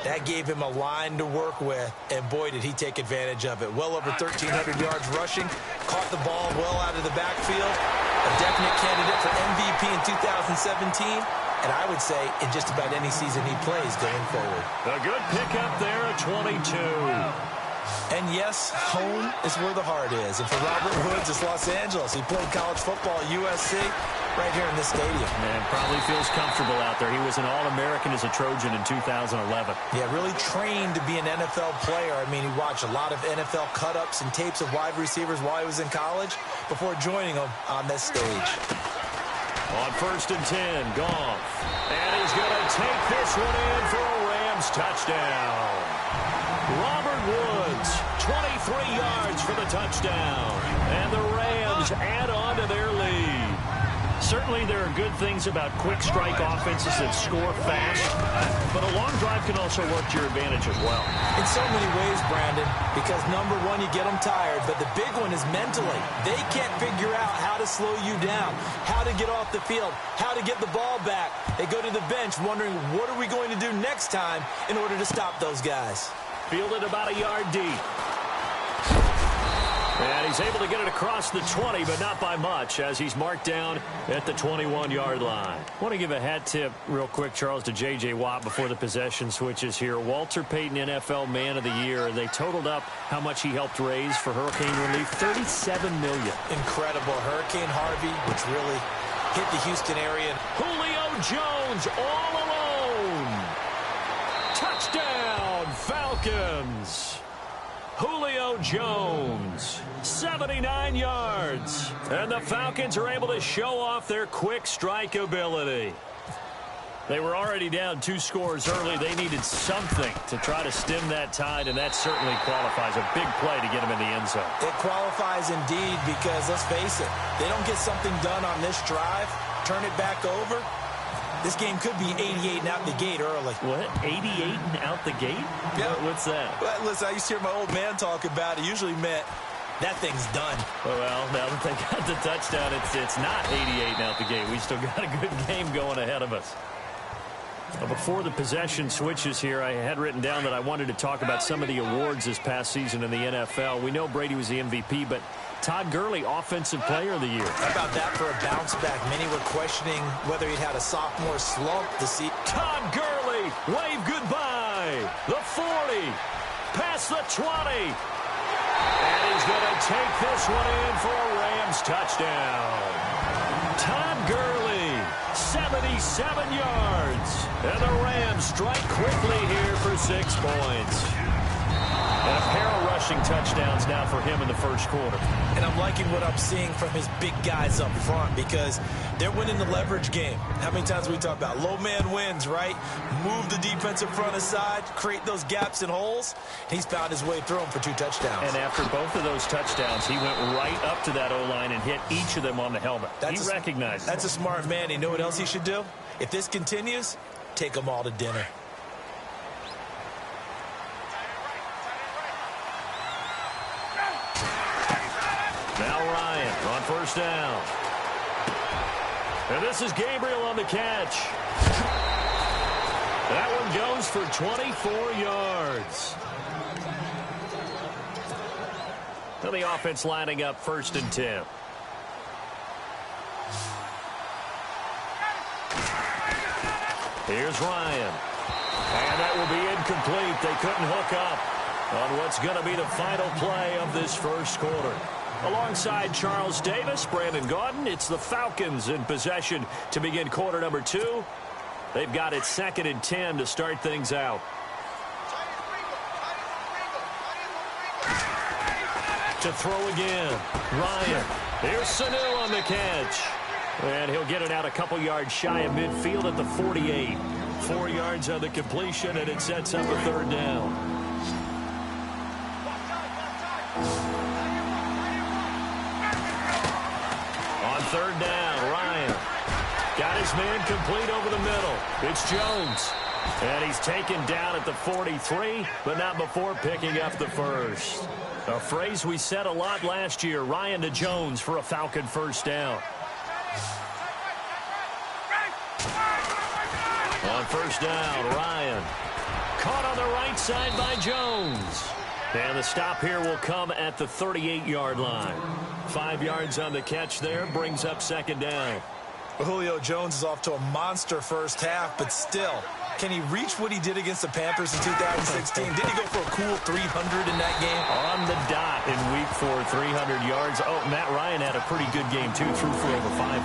That gave him a line to work with, and boy, did he take advantage of it. Well over 1,300 yards rushing, caught the ball well out of the backfield. A definite candidate for MVP in 2017, and I would say in just about any season he plays going forward. A good pickup there at 22. And yes, home is where the heart is. And for Robert Woods, it's Los Angeles. He played college football at USC right here in this stadium. Man, probably feels comfortable out there. He was an All-American as a Trojan in 2011. Yeah, really trained to be an NFL player. I mean, he watched a lot of NFL cut-ups and tapes of wide receivers while he was in college before joining them on this stage. On 1st and 10, Goff. And he's going to take this one in for a Rams touchdown. Robert Woods, 23 yards for the touchdown. And the Rams add on to their lead. Certainly there are good things about quick strike offenses that score fast, but a long drive can also work to your advantage as well. In so many ways, Brandon, because number one, you get them tired, but the big one is mentally. They can't figure out how to slow you down, how to get off the field, how to get the ball back. They go to the bench wondering, what are we going to do next time in order to stop those guys? Fielded about a yard deep. And he's able to get it across the 20, but not by much, as he's marked down at the 21-yard line. I want to give a hat tip real quick, Charles, to J.J. Watt before the possession switches here. Walter Payton, NFL Man of the Year. They totaled up how much he helped raise for hurricane relief, $37 million. Incredible. Hurricane Harvey, which really hit the Houston area. Julio Jones all alone. Touchdown, Falcons. Julio Jones, 79 yards. And the Falcons are able to show off their quick strike ability. They were already down 2 scores early. They needed something to try to stem that tide, and that certainly qualifies. A big play to get them in the end zone. It qualifies indeed because, let's face it, they don't get something done on this drive, turn it back over. This game could be 88 and out the gate early. What? 88 and out the gate? Yeah. What's that? Well, listen, I used to hear my old man talk about it. Usually meant that thing's done. Well, now that they got the touchdown, it's not 88 and out the gate. We still got a good game going ahead of us. Well, before the possession switches here, I had written down that I wanted to talk about some of the awards this past season in the NFL. We know Brady was the MVP, but Todd Gurley, Offensive Player of the Year. How about that for a bounce back? Many were questioning whether he'd had a sophomore slump this season. Todd Gurley, wave goodbye. The 40, past the 20. And he's going to take this one in for a Rams touchdown. Todd Gurley, 77 yards. And the Rams strike quickly here for 6 points. And a pair of rushing touchdowns now for him in the first quarter. And I'm liking what I'm seeing from his big guys up front because they're winning the leverage game. How many times we talk about low man wins, right? Move the defensive front aside, create those gaps and holes. He's found his way through them for 2 touchdowns. And after both of those touchdowns, he went right up to that O-line and hit each of them on the helmet. He recognized it. That's a smart man. You know what else he should do? If this continues, take them all to dinner. Now Ryan on first down. And this is Gabriel on the catch. That one goes for 24 yards. Now the offense lining up 1st and 10. Here's Ryan. And that will be incomplete. They couldn't hook up on what's going to be the final play of this first quarter. Alongside Charles Davis, Brandon Gaudin, it's the Falcons in possession to begin quarter number 2. They've got it 2nd and 10 to start things out. To throw again, Ryan. Here's Sanu on the catch. And he'll get it out a couple yards shy of midfield at the 48. 4 yards on the completion, and it sets up a 3rd down. On 3rd down, Ryan got his man complete over the middle. It's Jones. And he's taken down at the 43, but not before picking up the first. A phrase we said a lot last year, Ryan to Jones for a Falcon first down. On first down, Ryan. Caught on the right side by Jones. And the stop here will come at the 38-yard line. 5 yards on the catch there, brings up 2nd down. Julio Jones is off to a monster first half, but still, can he reach what he did against the Panthers in 2016? Did he go for a cool 300 in that game? On the dot in week 4, 300 yards. Oh, Matt Ryan had a pretty good game, too, threw for over 500.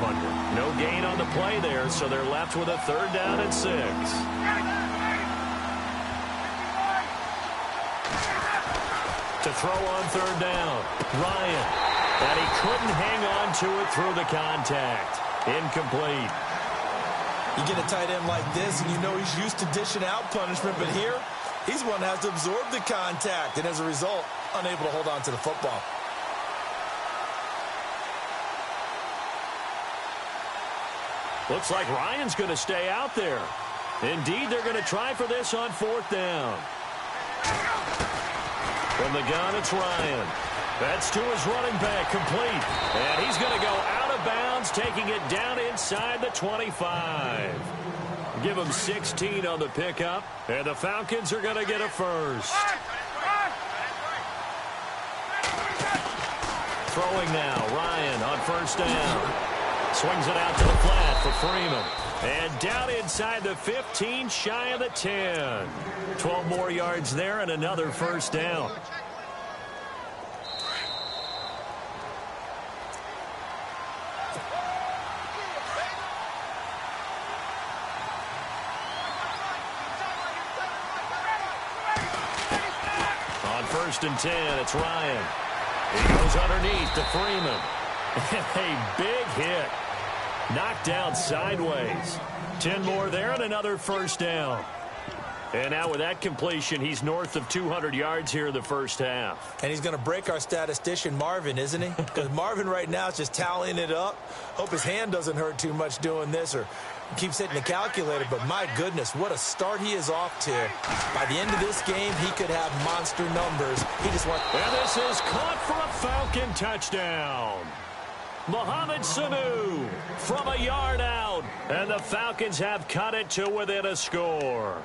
No gain on the play there, so they're left with a 3rd down and 6. To throw on 3rd down, Ryan. And he couldn't hang on to it through the contact. Incomplete. You get a tight end like this, and you know he's used to dishing out punishment, but here, he's one that has to absorb the contact, and as a result, unable to hold on to the football. Looks like Ryan's going to stay out there. Indeed, they're going to try for this on 4th down. From the gun, it's Ryan. That's to his running back, complete. And he's going to go out of bounds, taking it down inside the 25. Give him 16 on the pickup, and the Falcons are going to get a first. Throwing now, Ryan on 1st down. Swings it out to the flat for Freeman. And down inside the 15, shy of the 10. 12 more yards there and another 1st down. On 1st and 10, it's Ryan. He goes underneath to Freeman. A big hit. Knocked down sideways. 10 more there and another 1st down. And now with that completion, he's north of 200 yards here in the 1st half. And he's going to break our statistician, Marvin, isn't he? Because Marvin right now is just tallying it up. Hope his hand doesn't hurt too much doing this or keeps hitting the calculator. But my goodness, what a start he is off to. By the end of this game, he could have monster numbers. He just wants... And this is caught for a Falcon touchdown. Mohamed Sanu from a yard out. And the Falcons have cut it to within a score.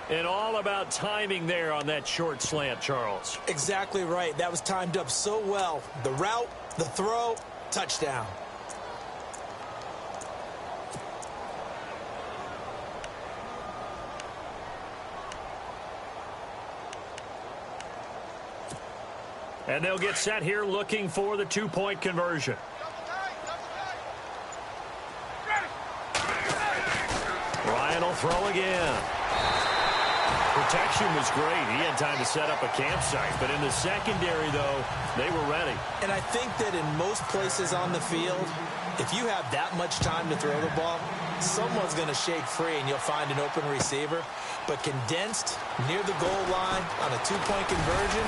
And all about timing there on that short slant, Charles. Exactly right. That was timed up so well. The route, the throw, touchdown. And they'll get set here looking for the 2-point conversion. Ryan will throw again. Protection was great. He had time to set up a campsite. But in the secondary, though, they were ready. And I think that in most places on the field, if you have that much time to throw the ball, someone's going to shake free and you'll find an open receiver. But condensed near the goal line on a 2-point conversion,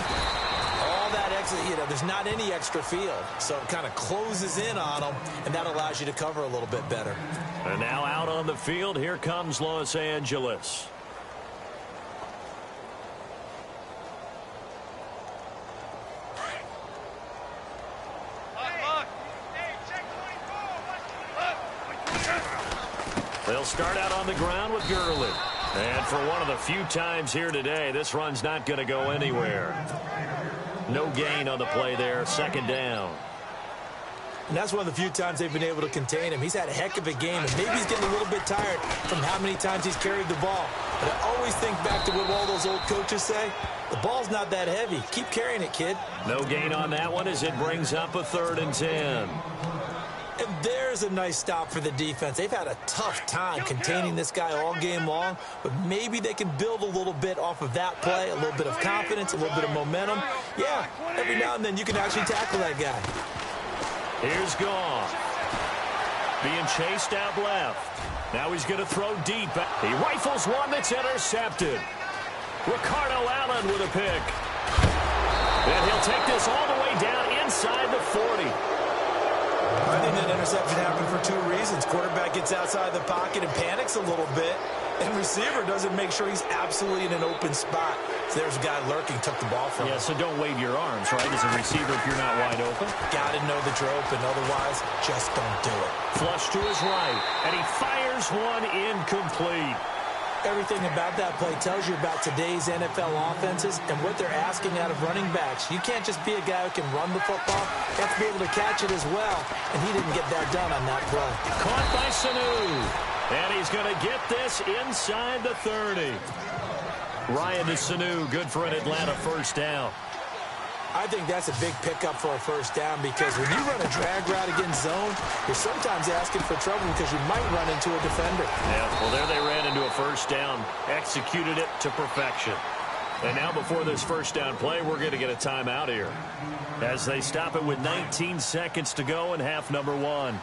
all that extra, there's not any extra field. So it kind of closes in on them, and that allows you to cover a little bit better. And now out on the field, here comes Los Angeles. They'll start out on the ground with Gurley. And for one of the few times here today, this run's not going to go anywhere. No gain on the play there, 2nd down. And that's one of the few times they've been able to contain him. He's had a heck of a game, and maybe he's getting a little bit tired from how many times he's carried the ball. But I always think back to what all those old coaches say. The ball's not that heavy. Keep carrying it, kid. No gain on that one as it brings up a 3rd and 10. And there's a nice stop for the defense. They've had a tough time containing this guy all game long, but maybe they can build a little bit off of that play, a little bit of confidence, a little bit of momentum. Yeah, every now and then you can actually tackle that guy. Here's Goff. Being chased out left. Now he's going to throw deep. He rifles one that's intercepted. Ricardo Allen with a pick. And he'll take this all the way down inside the 40. I think that interception happened for 2 reasons. Quarterback gets outside the pocket and panics a little bit, and receiver doesn't make sure he's absolutely in an open spot. So there's a guy lurking, took the ball from him. Yeah, so don't wave your arms, right, as a receiver if you're not wide open. Got to know that you're open, otherwise just don't do it. Flush to his right, and he fires one incomplete. Everything about that play tells you about today's NFL offenses and what they're asking out of running backs. You can't just be a guy who can run the football. You have to be able to catch it as well, and he didn't get that done on that play. Caught by Sanu, and he's going to get this inside the 30. Ryan to Sanu, good for an Atlanta 1st down. I think that's a big pickup for a 1st down because when you run a drag route against zone, you're sometimes asking for trouble because you might run into a defender. Yeah, well, there they ran into a 1st down, executed it to perfection. And now before this 1st down play, we're going to get a timeout here as they stop it with 19 seconds to go in half number 1.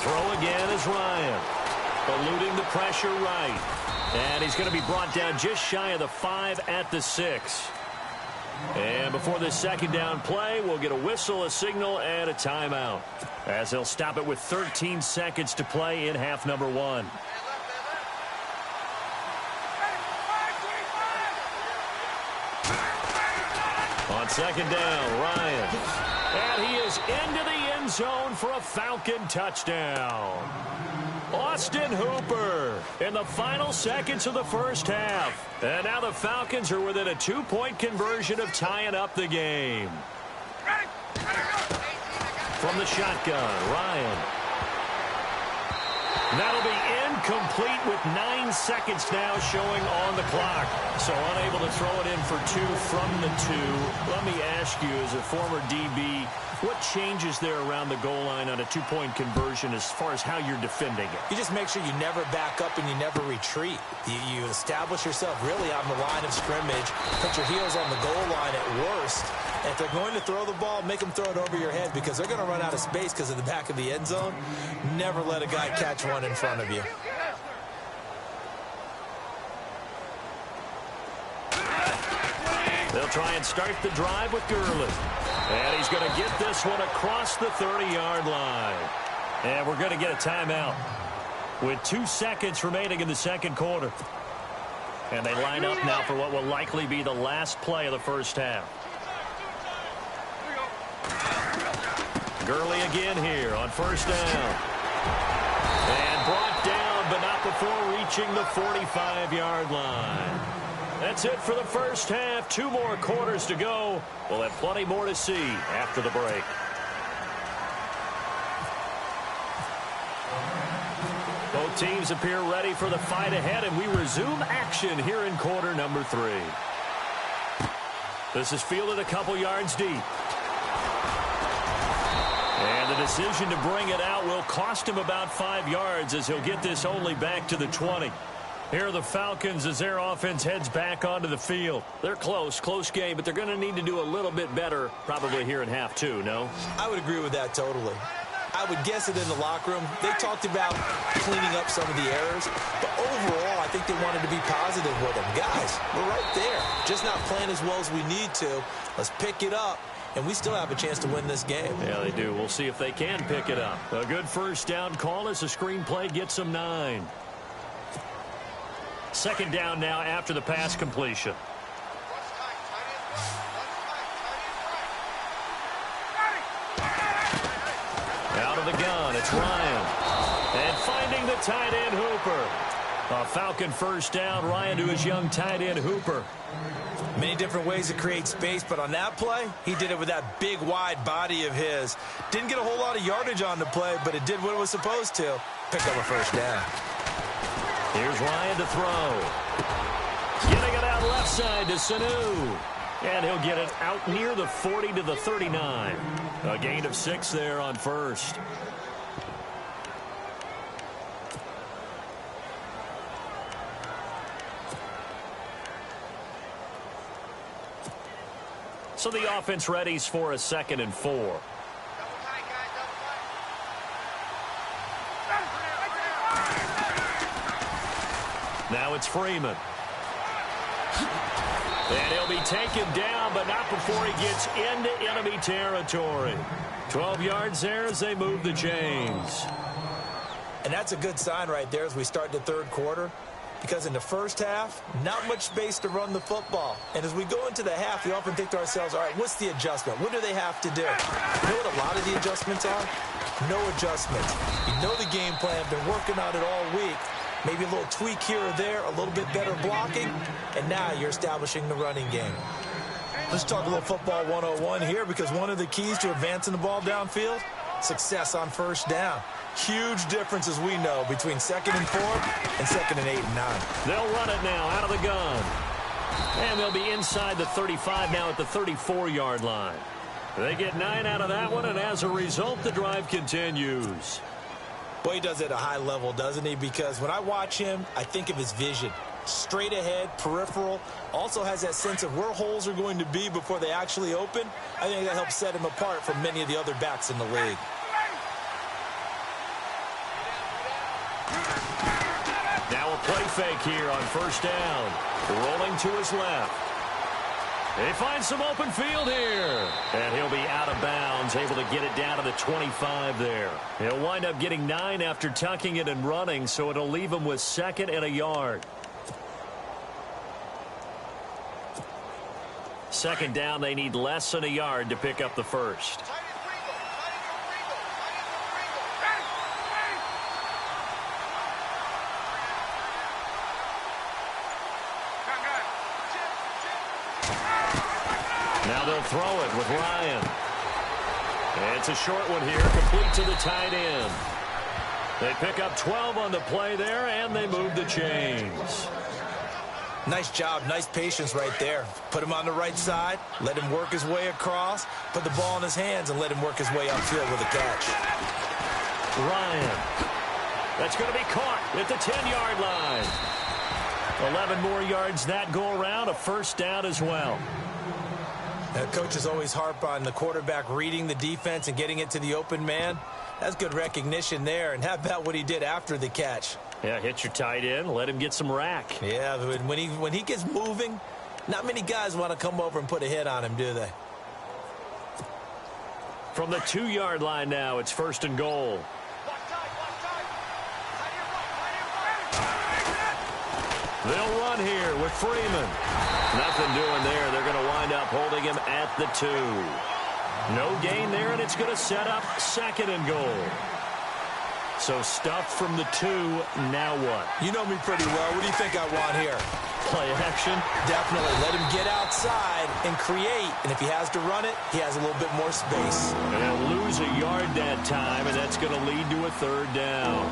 throw again is Ryan. Eluding the pressure right. And he's going to be brought down just shy of the 5 at the 6. And before this second down play, we'll get a whistle, a signal, and a timeout, as they'll stop it with 13 seconds to play in half number 1. On second down, Ryan. And he is into the end zone for a Falcon touchdown. Austin Hooper in the final seconds of the first half. And now the Falcons are within a 2-point conversion of tying up the game. From the shotgun, Ryan. That'll be incomplete with 9 seconds now showing on the clock. So unable to throw it in for 2 from the 2. Let me ask you, as a former DB, what changes there around the goal line on a 2-point conversion as far as how you're defending it? You just make sure you never back up and you never retreat. You establish yourself really on the line of scrimmage, put your heels on the goal line at worst. And if they're going to throw the ball, make them throw it over your head, because they're going to run out of space because of the back of the end zone. Never let a guy catch one in front of you. They'll try and start the drive with Gurley. And he's going to get this one across the 30-yard line. And we're going to get a timeout with 2 seconds remaining in the second quarter. And they line up now for what will likely be the last play of the first half. Gurley again here on first down. And brought down, but not before reaching the 45-yard line. That's it for the first half. 2 more quarters to go. We'll have plenty more to see after the break. Both teams appear ready for the fight ahead, and we resume action here in quarter number 3. This is fielded a couple yards deep. And the decision to bring it out will cost him about 5 yards, as he'll get this only back to the 20. Here are the Falcons as their offense heads back onto the field. They're close game, but they're going to need to do a little bit better probably here in half 2, no? I would agree with that totally. I would guess it in the locker room. They talked about cleaning up some of the errors, but overall, I think they wanted to be positive with them. Guys, we're right there. Just not playing as well as we need to. Let's pick it up, and we still have a chance to win this game. Yeah, they do. We'll see if they can pick it up. A good first down call as the screenplay gets them 9. Second down now after the pass completion. Out of the gun, it's Ryan. And finding the tight end, Hooper. A Falcon first down. Ryan to his young tight end, Hooper. Many different ways to create space, but on that play, he did it with that big, wide body of his. Didn't get a whole lot of yardage on the play, but it did what it was supposed to. Pick up a first down. Here's Ryan to throw. Getting it out left side to Sanu. And he'll get it out near the 40 to the 39. A gain of 6 there on first. So the offense readies for a 2nd and 4. Now it's Freeman. And he'll be taken down, but not before he gets into enemy territory. 12 yards there as they move the chains. And that's a good sign right there as we start the third quarter. Because in the first half, not much space to run the football. And as we go into the half, we often think to ourselves, all right, what's the adjustment? What do they have to do? You know what a lot of the adjustments are? No adjustments. You know the game plan, been working on it all week. Maybe a little tweak here or there, a little bit better blocking, and now you're establishing the running game. Let's talk a little football 101 here, because one of the keys to advancing the ball downfield, success on first down. Huge difference, as we know, between 2nd and 4 and 2nd and 8 and 9. They'll run it now out of the gun. And they'll be inside the 35 now at the 34-yard line. They get 9 out of that one, and as a result, the drive continues. Boy, he does it at a high level, doesn't he? Because when I watch him, I think of his vision. Straight ahead, peripheral. Also has that sense of where holes are going to be before they actually open. I think that helps set him apart from many of the other backs in the league. play fake here on first down. Rolling to his left. He finds some open field here. And he'll be out of bounds, able to get it down to the 25 there. He'll wind up getting 9 after tucking it and running, so it'll leave him with 2nd and a yard. 2nd down, they need less than a yard to pick up the first. Now they'll throw it with Ryan. It's a short one here, complete to the tight end. They pick up 12 on the play there, and they move the chains. Nice job, nice patience right there. Put him on the right side, let him work his way across, put the ball in his hands, and let him work his way upfield with a catch. Ryan. That's going to be caught at the 10-yard line. 11 more yards that go around, a first down as well. Coaches always harp on the quarterback reading the defense and getting it to the open man. That's good recognition there. And how about what he did after the catch? Yeah, hit your tight end, let him get some rack. Yeah, when he gets moving, not many guys want to come over and put a hit on him, do they? From the 2-yard line now, it's 1st and goal. They'll run here with Freeman. Nothing doing there. They're going to wind up holding him at the 2. No gain there, and it's going to set up 2nd and goal. So stuffed from the 2, now what? You know me pretty well. What do you think I want here? Play action? Definitely. Let him get outside and create. And if he has to run it, he has a little bit more space. And he'll lose a yard that time, and that's going to lead to a 3rd down.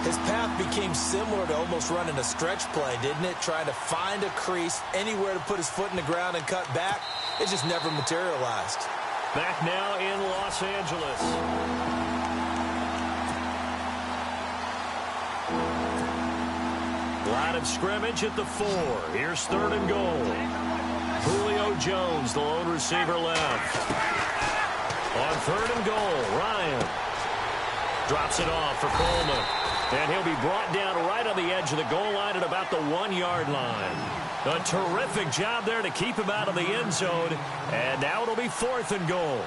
His path became similar to almost running a stretch play, didn't it? Trying to find a crease, anywhere to put his foot in the ground and cut back. It just never materialized. Back now in Los Angeles. Line of scrimmage at the 4. Here's 3rd and goal. Julio Jones, the lone receiver left. On 3rd and goal, Ryan drops it off for Coleman. And he'll be brought down right on the edge of the goal line at about the 1-yard line. A terrific job there to keep him out of the end zone. And now it'll be 4th and goal.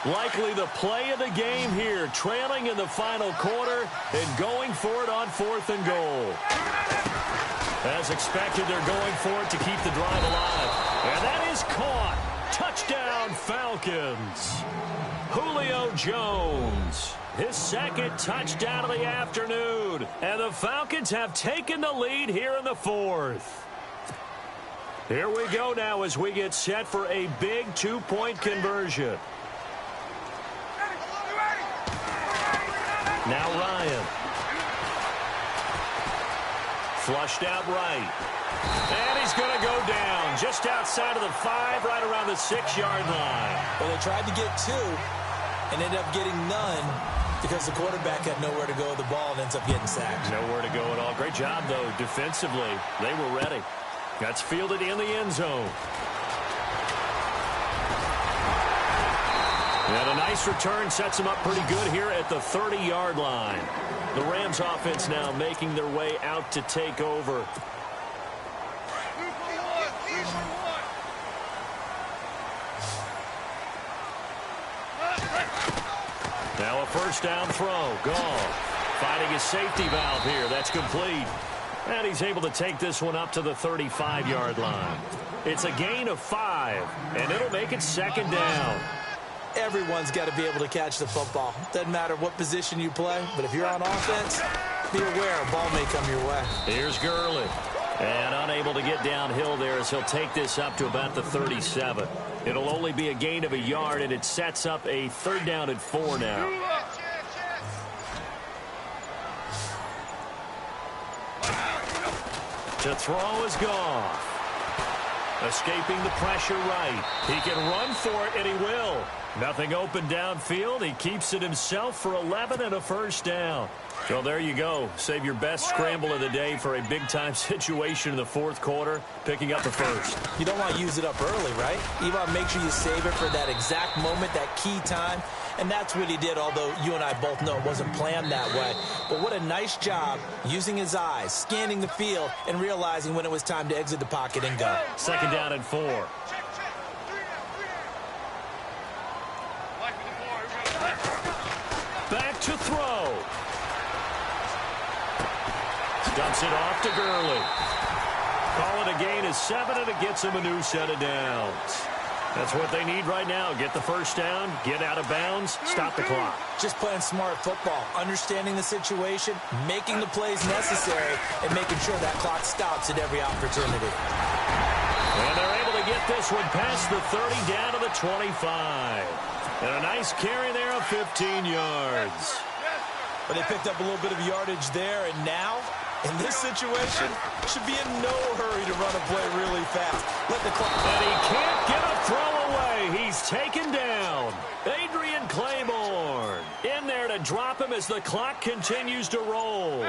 Likely the play of the game here, trailing in the final quarter and going for it on 4th and goal. As expected, they're going for it to keep the drive alive. And that is caught. Touchdown, Falcons. Julio Jones, his 2nd touchdown of the afternoon. And the Falcons have taken the lead here in the 4th. Here we go now as we get set for a big 2-point conversion. Now Ryan. Flushed out right. And he's going to go down just outside of the 5, right around the 6-yard line. Well, they tried to get 2 and ended up getting none because the quarterback had nowhere to go with the ball and ends up getting sacked. Nowhere to go at all. Great job, though, defensively. They were ready. That's fielded in the end zone. And a nice return sets them up pretty good here at the 30-yard line. The Rams offense now making their way out to take over. Now a 1st down throw. Goff finding his safety valve here. That's complete. And he's able to take this one up to the 35-yard line. It's a gain of 5, and it'll make it 2nd down. Everyone's got to be able to catch the football. Doesn't matter what position you play, but if you're on offense, be aware a ball may come your way. Here's Gurley. And unable to get downhill there as he'll take this up to about the 37. It'll only be a gain of a yard, and it sets up a 3rd down and 4 now. To throw is Goff. Escaping the pressure right. He can run for it, and he will. Nothing open downfield. He keeps it himself for 11 and a 1st down. Well, there you go. Save your best scramble of the day for a big-time situation in the fourth quarter, picking up the first. You don't want to use it up early, right? You want to make sure you save it for that exact moment, that key time. And that's what he did, although you and I both know it wasn't planned that way. But what a nice job using his eyes, scanning the field, and realizing when it was time to exit the pocket and go. Second down and 4. Back to throw. Dumps it off to Gurley. Call it a gain of 7, and it gets him a new set of downs. That's what they need right now. Get the first down, get out of bounds, stop the clock. Just playing smart football, understanding the situation, making the plays necessary, and making sure that clock stops at every opportunity. And they're able to get this one past the 30 down to the 25. And a nice carry there of 15 yards. But they picked up a little bit of yardage there, and now, in this situation, should be in no hurry to run a play really fast. Let the clock... And he can't get a throw away. He's taken down. Adrian Claiborne in there to drop him as the clock continues to roll.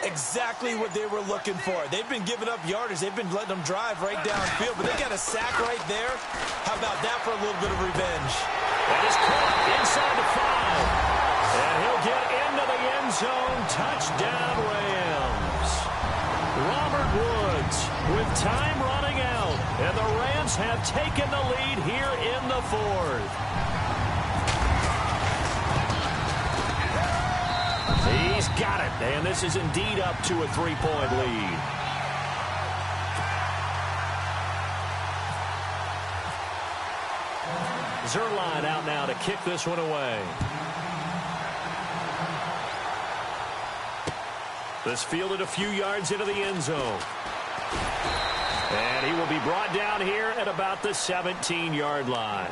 Exactly what they were looking for. They've been giving up yardage. They've been letting them drive right downfield, but they got a sack right there. How about that for a little bit of revenge? That is caught inside the 5. And he'll get into the end zone. Touchdown, Rams. Robert Woods with time running out. And the Rams have taken the lead here in the 4th. He's got it. And this is indeed up to a 3-point lead. Zerline out now to kick this one away. This fielded a few yards into the end zone. And he will be brought down here at about the 17-yard line.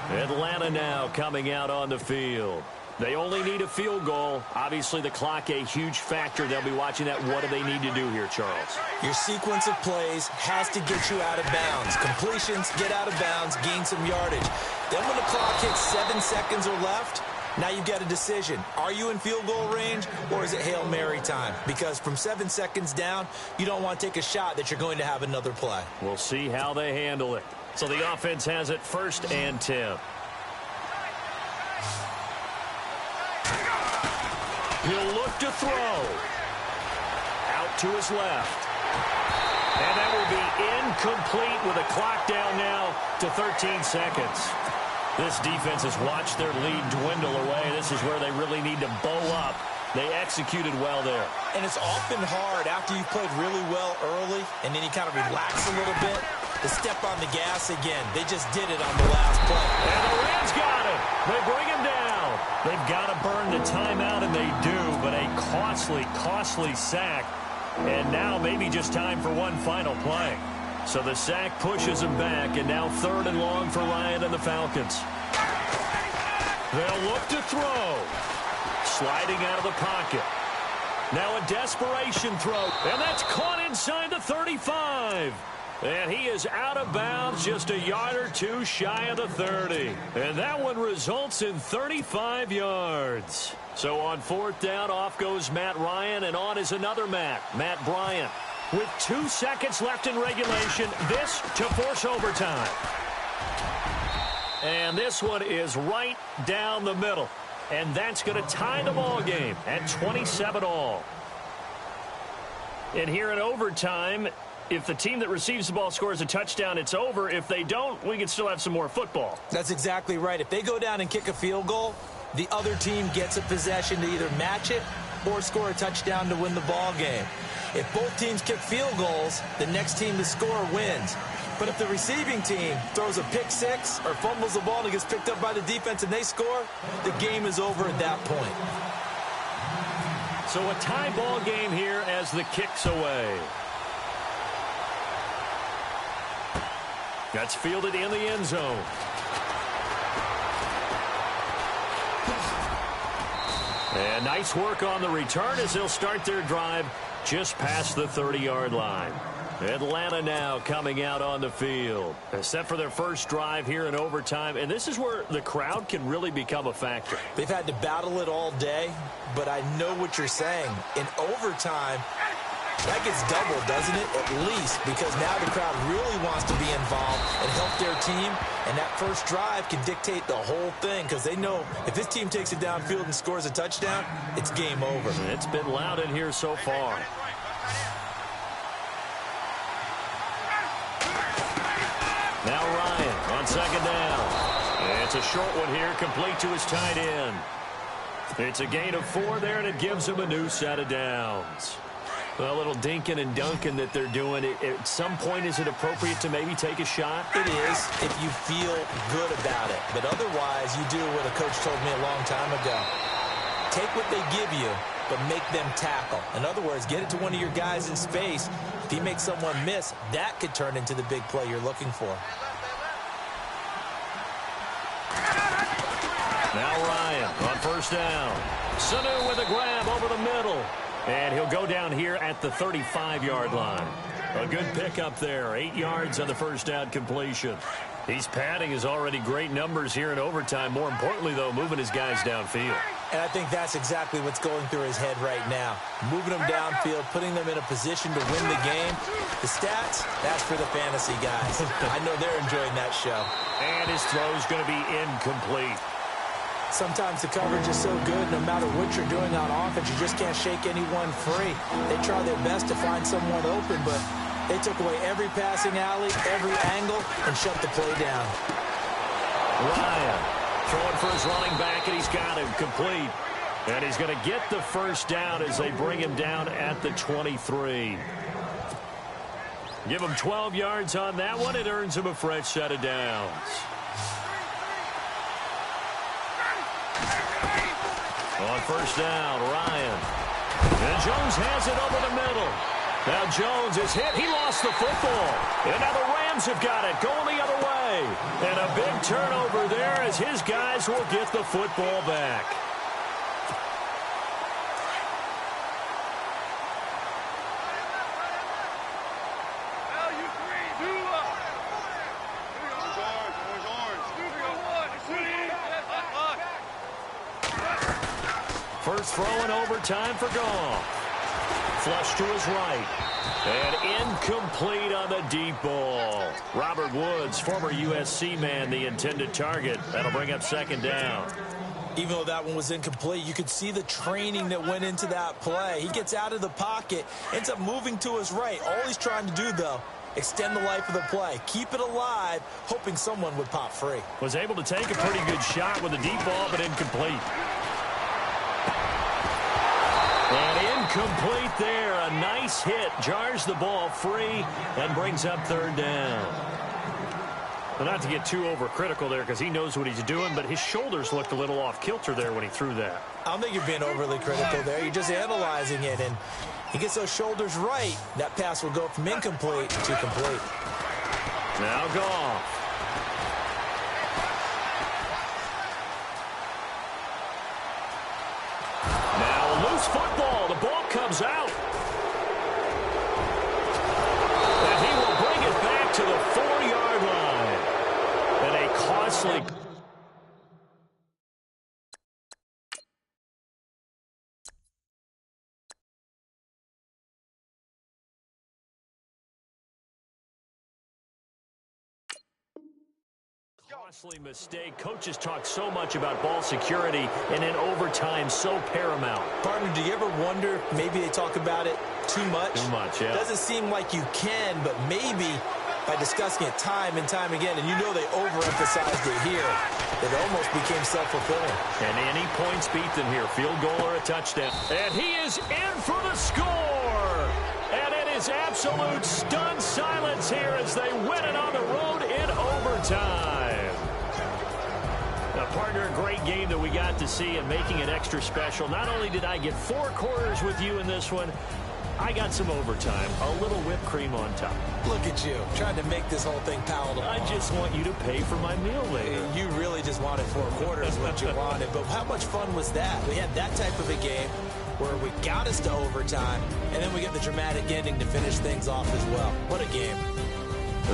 Atlanta now coming out on the field. They only need a field goal. Obviously, the clock a huge factor. They'll be watching that. What do they need to do here, Charles? Your sequence of plays has to get you out of bounds. Completions, get out of bounds, gain some yardage. Then when the clock hits 7 seconds or left, now you've got a decision. Are you in field goal range, or is it Hail Mary time? Because from 7 seconds down, you don't want to take a shot that you're going to have another play. We'll see how they handle it. So the offense has it 1st and 10. He'll look to throw. Out to his left. And that will be incomplete with a clock down now to 13 seconds. This defense has watched their lead dwindle away. This is where they really need to bow up. They executed well there. And it's often hard after you've played really well early and then you kind of relax a little bit to step on the gas again. They just did it on the last play. And the Rams got it. They bring him down. They've got to burn the timeout, and they do, but a costly sack. And now maybe just time for one final play. So the sack pushes him back, and now 3rd and long for Ryan and the Falcons. They'll look to throw. Sliding out of the pocket. Now a desperation throw, and that's caught inside the 35. And he is out of bounds, just a yard or two shy of the 30. And that one results in 35 yards. So on 4th down, off goes Matt Ryan, and on is another Matt Bryant. With 2 seconds left in regulation, this to force overtime. And this one is right down the middle. And that's going to tie the ball game at 27 all. And here in overtime, if the team that receives the ball scores a touchdown, it's over. If they don't, we can still have some more football. That's exactly right. If they go down and kick a field goal, the other team gets a possession to either match it or score a touchdown to win the ball game. If both teams kick field goals, the next team to score wins. But if the receiving team throws a pick six or fumbles the ball and it gets picked up by the defense and they score, the game is over at that point. So a tie ball game here as the kick's away. That's fielded in the end zone. And nice work on the return as they'll start their drive just past the 30-yard line. Atlanta now coming out on the field. Set for their first drive here in overtime. And this is where the crowd can really become a factor. They've had to battle it all day, but I know what you're saying. In overtime, that gets doubled, doesn't it? At least, because now the crowd really wants to be involved and help their team. And that first drive can dictate the whole thing because they know if this team takes it downfield and scores a touchdown, it's game over. It's been loud in here so far. Now Ryan on second down. It's a short one here, complete to his tight end. It's a gain of 4 there, and it gives him a new set of downs. A little dinking and dunking that they're doing. At some point, is it appropriate to maybe take a shot? It is if you feel good about it. But otherwise, you do what a coach told me a long time ago. Take what they give you, but make them tackle. In other words, get it to one of your guys in space. If he makes someone miss, that could turn into the big play you're looking for. Now Ryan on first down. Sanu with a grab over the middle. And he'll go down here at the 35-yard line. A good pickup there. 8 yards on the first down completion. He's padding his already great numbers here in overtime. More importantly, though, moving his guys downfield. And I think that's exactly what's going through his head right now. Moving them downfield, putting them in a position to win the game. The stats, that's for the fantasy guys. I know they're enjoying that show. And his throw's going to be incomplete. Sometimes the coverage is so good, no matter what you're doing on offense, you just can't shake anyone free. They try their best to find someone open, but they took away every passing alley, every angle, and shut the play down. Ryan throwing for his running back, and he's got him complete. And he's going to get the first down as they bring him down at the 23. Give him 12 yards on that one. It earns him a fresh set of downs. On first down, Ryan. And Jones has it over the middle. Now Jones is hit. He lost the football. And now the Rams have got it, going the other way. And a big turnover there as his guys will get the football back. First throw in overtime for Goff. Flush to his right. And incomplete on the deep ball. Robert Woods, former USC man, the intended target. That'll bring up second down. Even though that one was incomplete, you could see the training that went into that play. He gets out of the pocket, ends up moving to his right. All he's trying to do, though, extend the life of the play. Keep it alive, hoping someone would pop free. Was able to take a pretty good shot with a deep ball, but incomplete. And incomplete there. A nice hit. Jars the ball free and brings up third down. Well, not to get too overcritical there because he knows what he's doing, but his shoulders looked a little off kilter there when he threw that. I don't think you're being overly critical there. You're just analyzing it, and he gets those shoulders right. That pass will go from incomplete to complete. Now Goff. Loose football. The ball comes out. And he will bring it back to the 4-yard line. And a costly... costly mistake. Coaches talk so much about ball security, and in overtime, so paramount. Partner, do you ever wonder if maybe they talk about it too much? Too much, yeah. Doesn't seem like you can, but maybe by discussing it time and time again, and you know they overemphasized it here, it almost became self-fulfilling. And any points beat them here, field goal or a touchdown. And he is in for the score! And it is absolute stunned silence here as they win it on the road in overtime. Now, partner, a great game that we got to see and making it extra special. Not only did I get 4 quarters with you in this one, I got some overtime, a little whipped cream on top. Look at you, trying to make this whole thing palatable. I just want you to pay for my meal later. You really just wanted 4 quarters, what you wanted. But how much fun was that? We had that type of a game. where we got us to overtime, and then we get the dramatic ending to finish things off as well. What a game.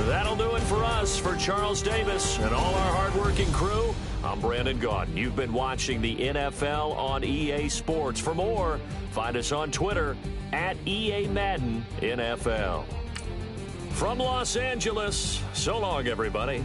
That'll do it for us. For Charles Davis and all our hardworking crew, I'm Brandon Gaudin. You've been watching the NFL on EA Sports. For more, find us on Twitter at EA Madden NFL. From Los Angeles, so long, everybody.